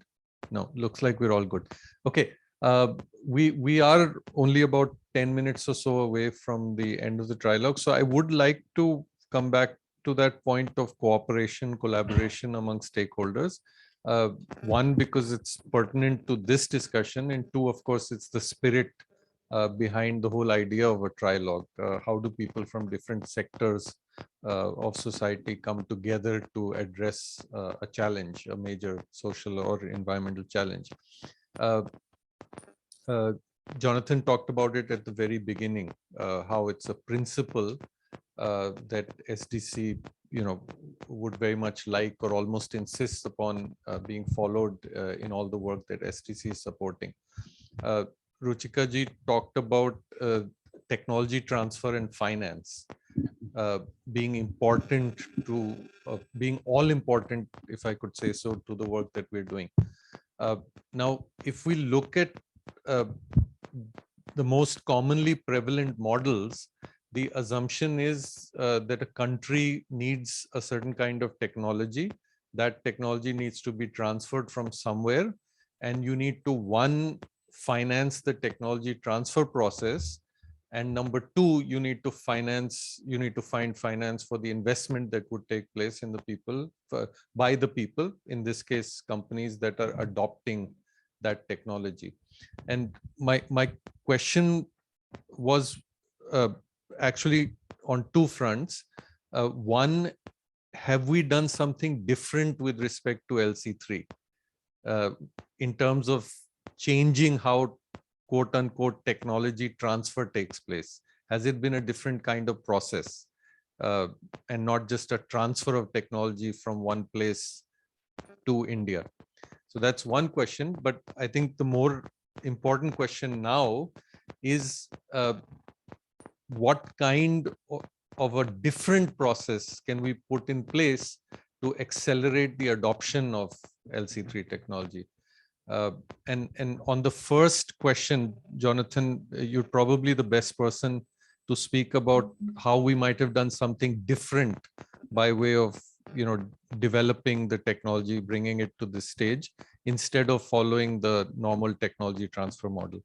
No, looks like we're all good. Okay. We are only about 10 minutes or so away from the end of the trialogue. So I would like to come back to that point of cooperation, collaboration among stakeholders. One, because it's pertinent to this discussion, and two, of course, it's the spirit behind the whole idea of a trialogue. How do people from different sectors of society come together to address a challenge, a major social or environmental challenge? Jonathan talked about it at the very beginning, how it's a principle that SDC, would very much like or almost insists upon being followed in all the work that SDC is supporting. Ruchika ji talked about technology transfer and finance being important to, being all important, if I could say so, to the work that we're doing. Now, if we look at the most commonly prevalent models, the assumption is that a country needs a certain kind of technology. That technology needs to be transferred from somewhere, and you need to, one, finance the technology transfer process, and number two, you need to find finance for the investment that would take place in the people, by the people, in this case, companies that are adopting that technology. And my question was actually on 2 fronts. One, have we done something different with respect to LC3 in terms of changing how quote unquote technology transfer takes place? Has it been a different kind of process and not just a transfer of technology from one place to India? So that's one question, but I think the more important question now is what kind of a different process can we put in place to accelerate the adoption of LC3 technology? And on the first question, Jonathan, you're probably the best person to speak about how we might have done something different by way of, developing the technology, bringing it to this stage, instead of following the normal technology transfer model.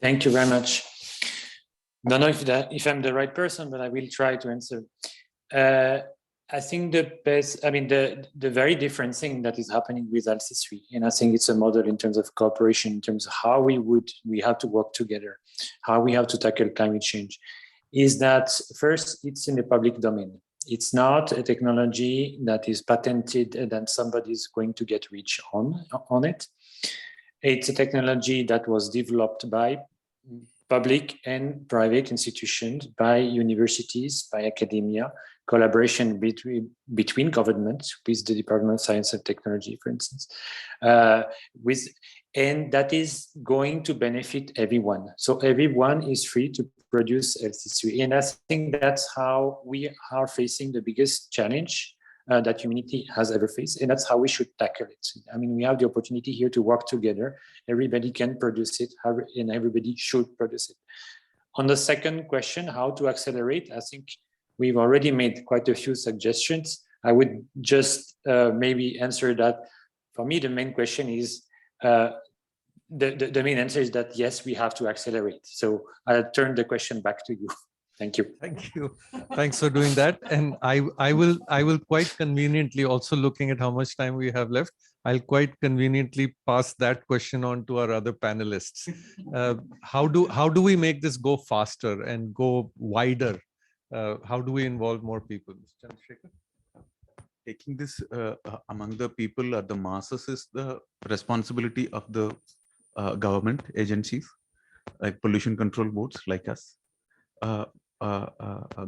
Thank you very much. Don't know if I'm the right person, but I will try to answer. I think the very different thing that is happening with LC3, and I think it's a model in terms of cooperation, in terms of how we have to work together, how we have to tackle climate change, is that first, it's in the public domain. It's not a technology that is patented and then somebody is going to get rich on it. It's a technology that was developed by public and private institutions, by universities, by academia, collaboration between governments with the Department of Science and Technology, for instance, and that is going to benefit everyone. So everyone is free to produce LC3. And I think that's how we are facing the biggest challenge that humanity has ever faced. And that's how we should tackle it. I mean, we have the opportunity here to work together. Everybody can produce it, and everybody should produce it. On the second question, how to accelerate, I think we've already made quite a few suggestions. I would just maybe answer that. For me, the main question is, the main answer is that yes, we have to accelerate. So I'll turn the question back to you. Thank you. Thank you. Thanks for doing that. And I will quite conveniently, also looking at how much time we have left, I'll quite conveniently pass that question on to our other panelists. How do we make this go faster and go wider? How do we involve more people? Mr. Chandrasekhar? Taking this among the people or the masses is the responsibility of the government agencies, like pollution control boards like us.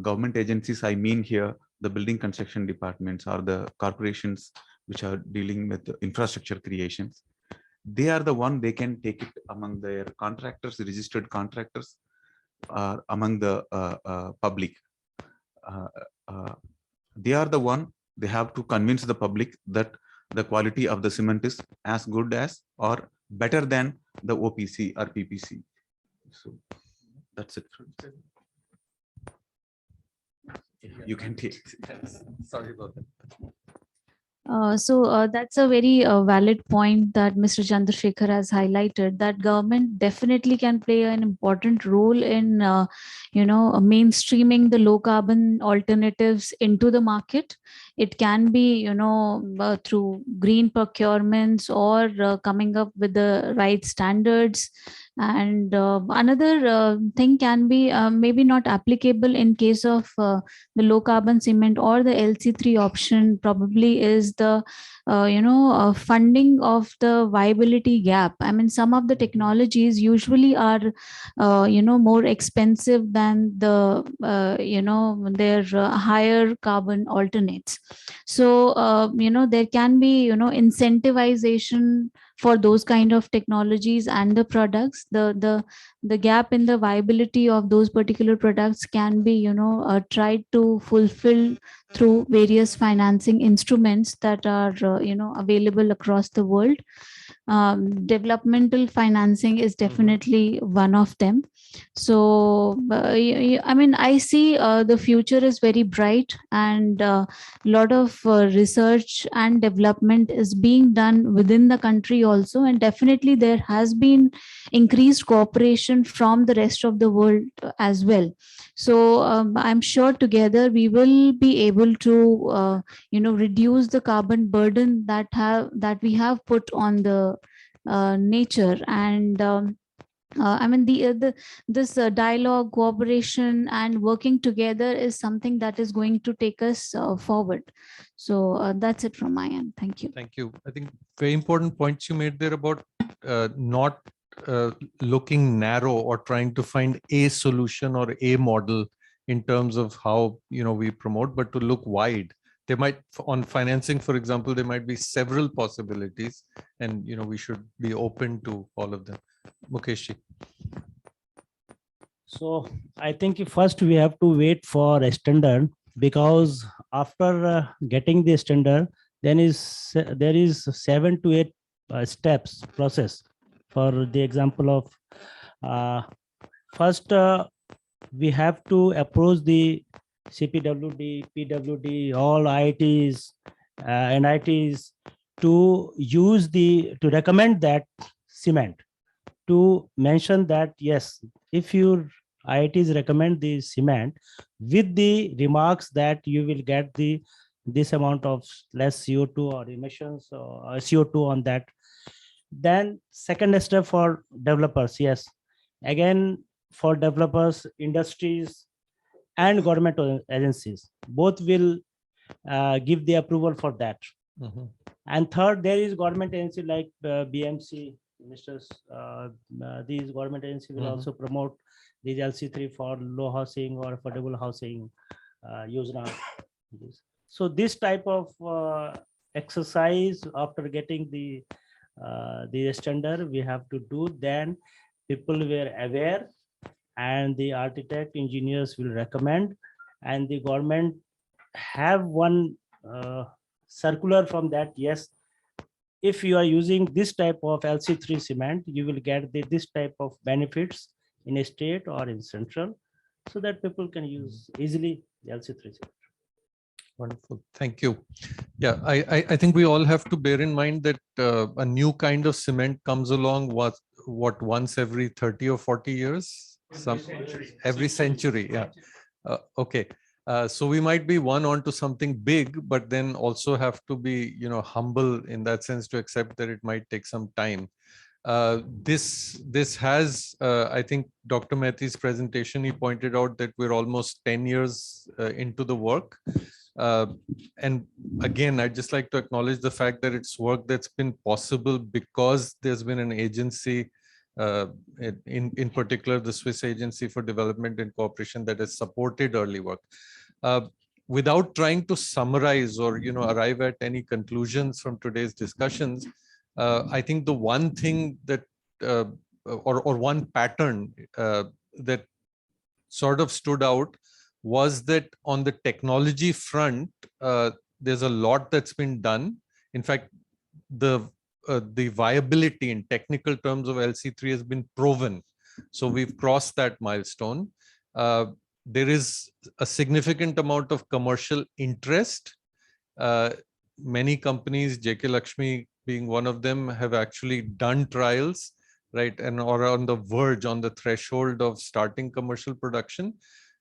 Government agencies, I mean here, the building construction departments or the corporations which are dealing with the infrastructure creations. They are the one, they can take it among their contractors, registered contractors, among the public. They are the one, they have to convince the public that the quality of the cement is as good as or better than the OPC or PPC. So that's it. You can take. Sorry about that. So that's a very valid point that Mr. Chandrasekhar has highlighted, that government definitely can play an important role in, mainstreaming the low carbon alternatives into the market. It can be, through green procurements or coming up with the right standards. And another thing can be maybe not applicable in case of the low carbon cement or the LC3 option, probably is the funding of the viability gap. I mean, some of the technologies usually are more expensive than the their higher carbon alternates. So there can be incentivization for those kind of technologies and the products. The gap in the viability of those particular products can be tried to fulfill through various financing instruments that are available across the world. Developmental financing is definitely one of them. So I mean, I see the future is very bright, and a lot of research and development is being done within the country also, and definitely there has been increased cooperation from the rest of the world as well. So I'm sure together we will be able to reduce the carbon burden that we have put on the nature. And I mean, this dialogue, cooperation, and working together is something that is going to take us forward. So that's it from my end. Thank you. Thank you. I think very important points you made there about not looking narrow or trying to find a solution or a model in terms of how we promote, but to look wide. There might, on financing, for example, there might be several possibilities, and we should be open to all of them. Mukesh ji. So I think first we have to wait for a standard, because after getting the standard, then there is 7 to 8 steps process. For the example of first, we have to approach the CPWD, PWD, all IITs, NITs to to recommend that cement, to mention that yes, if your IITs recommend the cement with the remarks that you will get this amount of less CO2 or emissions or CO2 on that, then second step for developers, yes, again, for developers, industries and government agencies, both will give the approval for that. Mhm. And third, there is government agency like BMC, ministers, these government agency will also promote these LC3 for low housing or affordable housing Yojana. So this type of exercise, after getting the standard, we have to do, then people were aware, and the architect engineers will recommend, and the government have one circular from that, yes, if you are using this type of LC3 cement, you will get this type of benefits in a state or in central, so that people can use easily the LC3 cement. Wonderful. Thank you. Yeah, I think we all have to bear in mind that a new kind of cement comes along what once every 30 or 40 years? Every century. Yeah. Okay. So we might be onto something big, but then also have to be, humble in that sense to accept that it might take some time. This has, I think, Dr. Mehti's presentation, he pointed out that we're almost 10 years into the work. And again, I'd just like to acknowledge the fact that it's work that's been possible because there's been an agency, in particular, the Swiss Agency for Development and Cooperation, that has supported early work. Without trying to summarize or arrive at any conclusions from today's discussions, I think the one thing that or one pattern that sort of stood out was that on the technology front, there's a lot that's been done. In fact, the viability in technical terms of LC3 has been proven. So we've crossed that milestone. There is a significant amount of commercial interest. Many companies, JK Lakshmi being one of them, have actually done trials, right, and or on the verge, on the threshold of starting commercial production.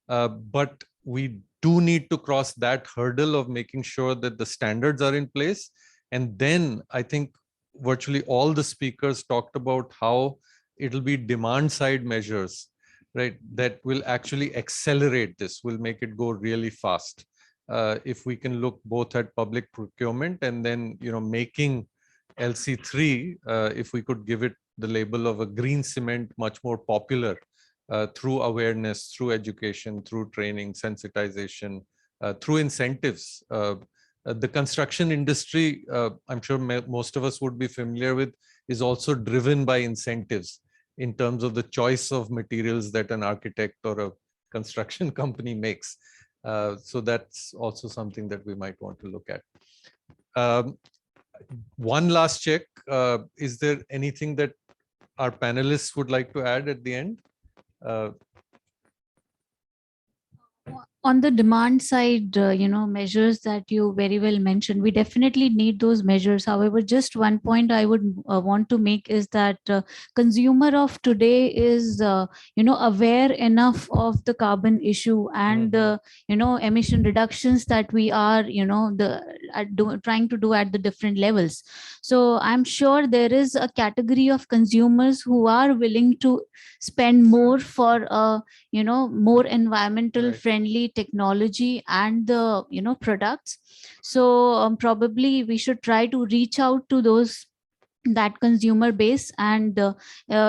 But we do need to cross that hurdle of making sure that the standards are in place. And then I think virtually all the speakers talked about how it'll be demand side measures, right, that will actually accelerate this, will make it go really fast. If we can look both at public procurement and then, making LC3, if we could give it the label of a green cement, much more popular through awareness, through education, through training, sensitization, through incentives. The construction industry, I'm sure most of us would be familiar with, is also driven by incentives in terms of the choice of materials that an architect or a construction company makes. So that's also something that we might want to look at. One last check. Is there anything that our panelists would like to add at the end? On the demand side, measures that you very well mentioned, we definitely need those measures. However, just one point I would want to make is that consumer of today is, aware enough of the carbon issue and, emission reductions that we are, trying to do at the different levels. So I'm sure there is a category of consumers who are willing to spend more for more environmental friendly technology and the products. So probably we should try to reach out to that consumer base and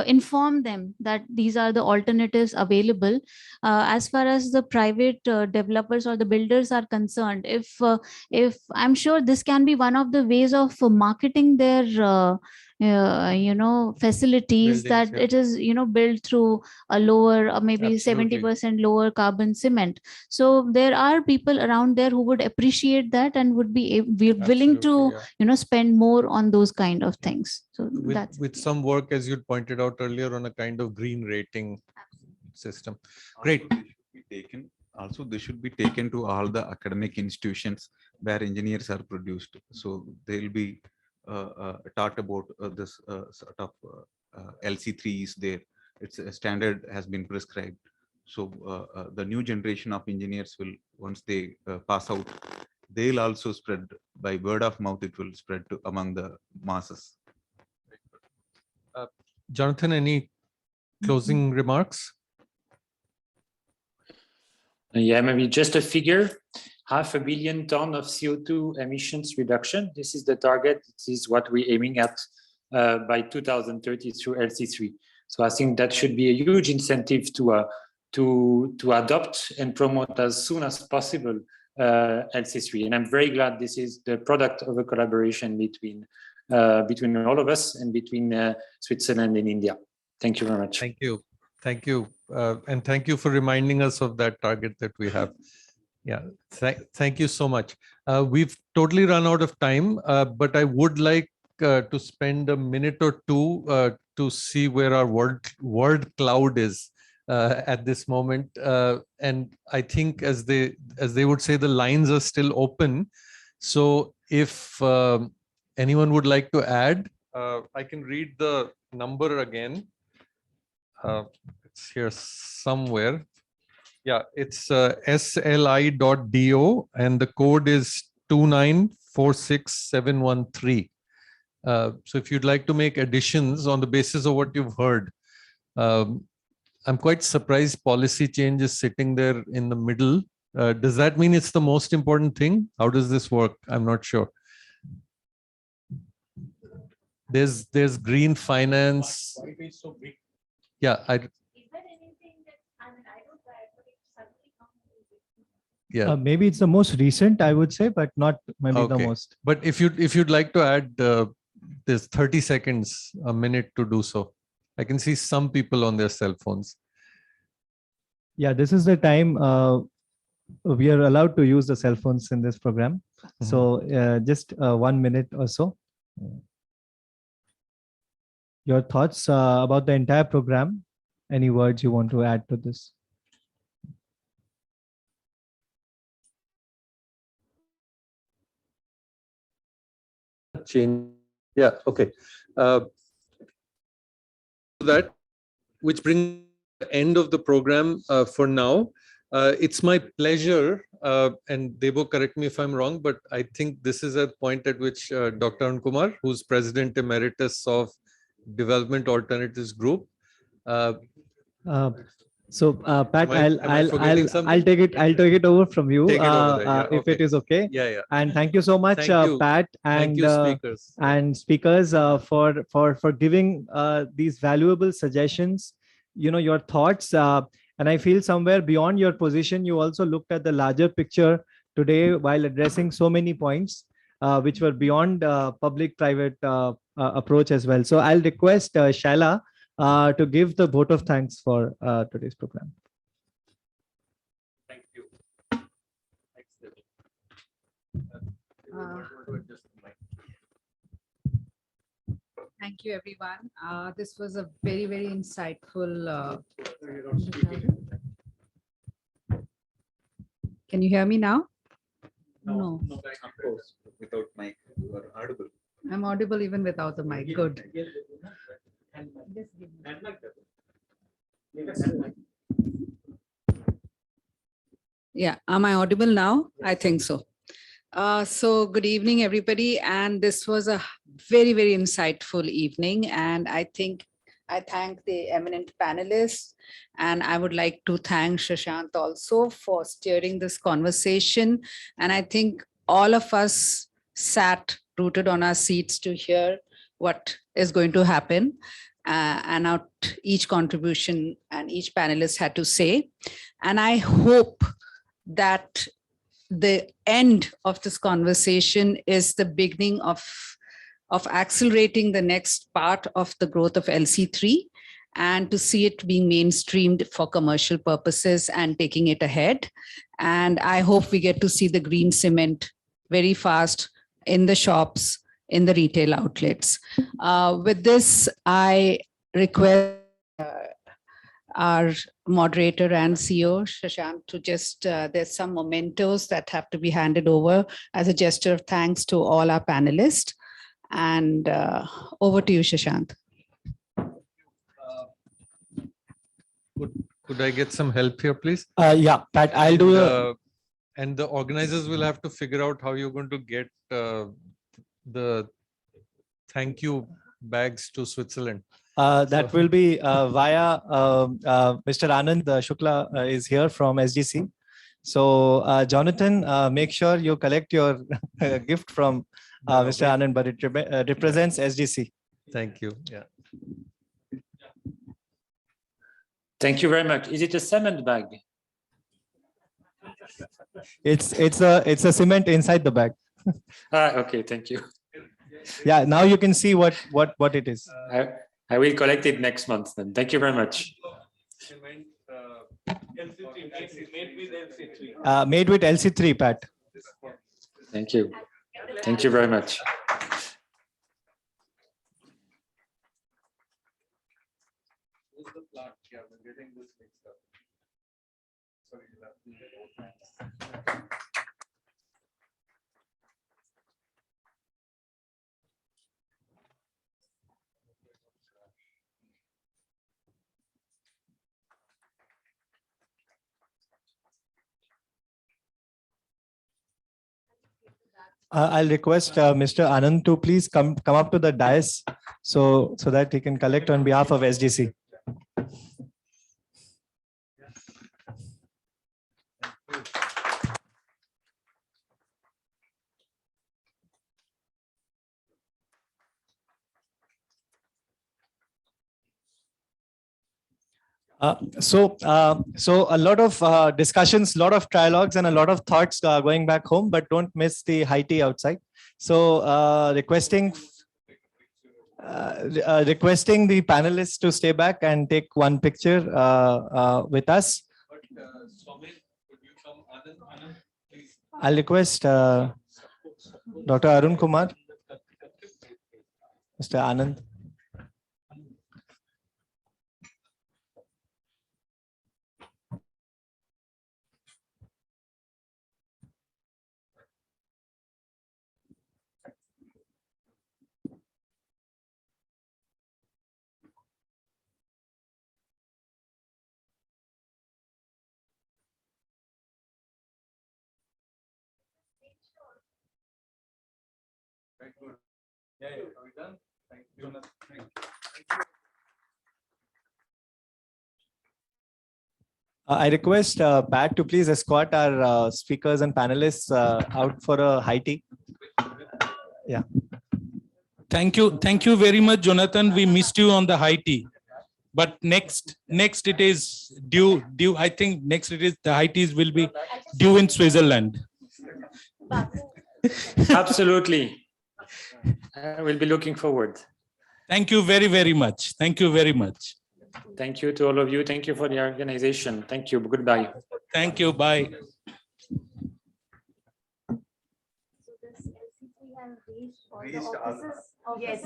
inform them that these are the alternatives available. As far as the private developers or the builders are concerned, if I'm sure this can be one of the ways of marketing their facilities, Buildings, that yeah. it is built through a lower or maybe Absolutely. 70% lower carbon cement. So there are people around there who would appreciate that and would be willing to Absolutely, spend more on those kind of things. So with some work, as you pointed out earlier, on a kind of green rating system. Great. Also, they should be taken to all the academic institutions where engineers are produced. So they'll be taught about this sort of LC3 is there. It's a standard has been prescribed. So the new generation of engineers will, once they pass out, they'll also spread by word of mouth. It will spread to among the masses. Jonathan, any closing remarks? Yeah, maybe just a figure, 500 million tons of CO2 emissions reduction. This is the target. This is what we're aiming at by 2030 through LC3. So I think that should be a huge incentive to adopt and promote as soon as possible LC3. And I'm very glad this is the product of a collaboration between all of us and between Switzerland and India. Thank you very much. Thank you. Thank you. And thank you for reminding us of that target that we have. Yeah, thank you so much. We've totally run out of time, but I would like to spend a minute or two to see where our word cloud is at this moment. And I think, as they would say, the lines are still open. So if anyone would like to add, I can read the number again. It's here somewhere. Yeah, it's sli.do and the code is 2946713. So if you'd like to make additions on the basis of what you've heard, I'm quite surprised policy change is sitting there in the middle. Does that mean it's the most important thing? How does this work? I'm not sure. There's green finance. Why it is so big? Yeah, yeah. Maybe it's the most recent, I would say, but not maybe the most. But if you'd like to add, there's 30 seconds, a minute to do so. I can see some people on their cell phones. Yeah, this is the time we are allowed to use the cell phones in this program. So just 1 minute or so. Your thoughts about the entire program? Any words you want to add to this? Change. Yeah, okay. That, which brings the end of the program for now. It's my pleasure, and Debo, correct me if I'm wrong, but I think this is a point at which Dr. Arun Kumar, who's President Emeritus of Development Alternatives Group. So Pat, I'll take it over from you Take it over there, yeah, if it is okay. Yeah. And thank you so much, Pat, and speakers for giving these valuable suggestions. Your thoughts, and I feel somewhere beyond your position, you also looked at the larger picture today while addressing so many points which were beyond public-private approach as well. So I'll request Shaila to give the vote of thanks for today's program. Thank you. Thank you, everyone. This was a very, very insightful. Can you hear me now? No. Of course, without mic, you are audible. I'm audible even without the mic. Good. Yeah, am I audible now? I think so. So good evening, everybody. And this was a very, very insightful evening. And I think I thank the eminent panelists. And I would like to thank Shashank also for steering this conversation. And I think all of us sat rooted on our seats to hear what is going to happen. And out each contribution and each panelist had to say. And I hope that the end of this conversation is the beginning of of accelerating the next part of the growth of LC3 and to see it being mainstreamed for commercial purposes and taking it ahead. And I hope we get to see the green cement very fast in the shops, in the retail outlets. With this, I request our moderator and CEO, Shashank, to just, there's some mementos that have to be handed over as a gesture of thanks to all our panelists. And over to you, Shashank. Could I get some help here, please? Yeah, Pat, I'll do the. And the organizers will have to figure out how you're going to get the thank you bags to Switzerland. That will be via Mr. Anand Shukla is here from SGC. So Jonathan, make sure you collect your gift from Mr. Anand, but it represents SGC. Thank you. Yeah. Thank you very much. Is it a cement bag? It's a cement inside the bag. Okay, thank you. Yeah, now you can see what it is. I will collect it next month then. Thank you very much. Made with LC3, Pat. Thank you. Thank you very much. I'll request Mr. Anand to please come up to the dais so that he can collect on behalf of SGC. So a lot of discussions, a lot of trialogues, and a lot of thoughts going back home, but don't miss the high tea outside. So requesting the panelists to stay back and take one picture with us. I'll request Dr. Arun Kumar, Mr. Anand. Very good. Yeah, are we done? Thank you. I request Pat to please escort our speakers and panelists out for a high tea. Yeah. Thank you very much, Jonathan. We missed you on the high tea. But next it is due. I think next it is the high teas will be due in Switzerland. Absolutely. I will be looking forward. Thank you very, very much. Thank you very much. Thank you to all of you. Thank you for the organization. Thank you. Goodbye. Thank you. Bye. So this LC3 has reached all the offices. Yes.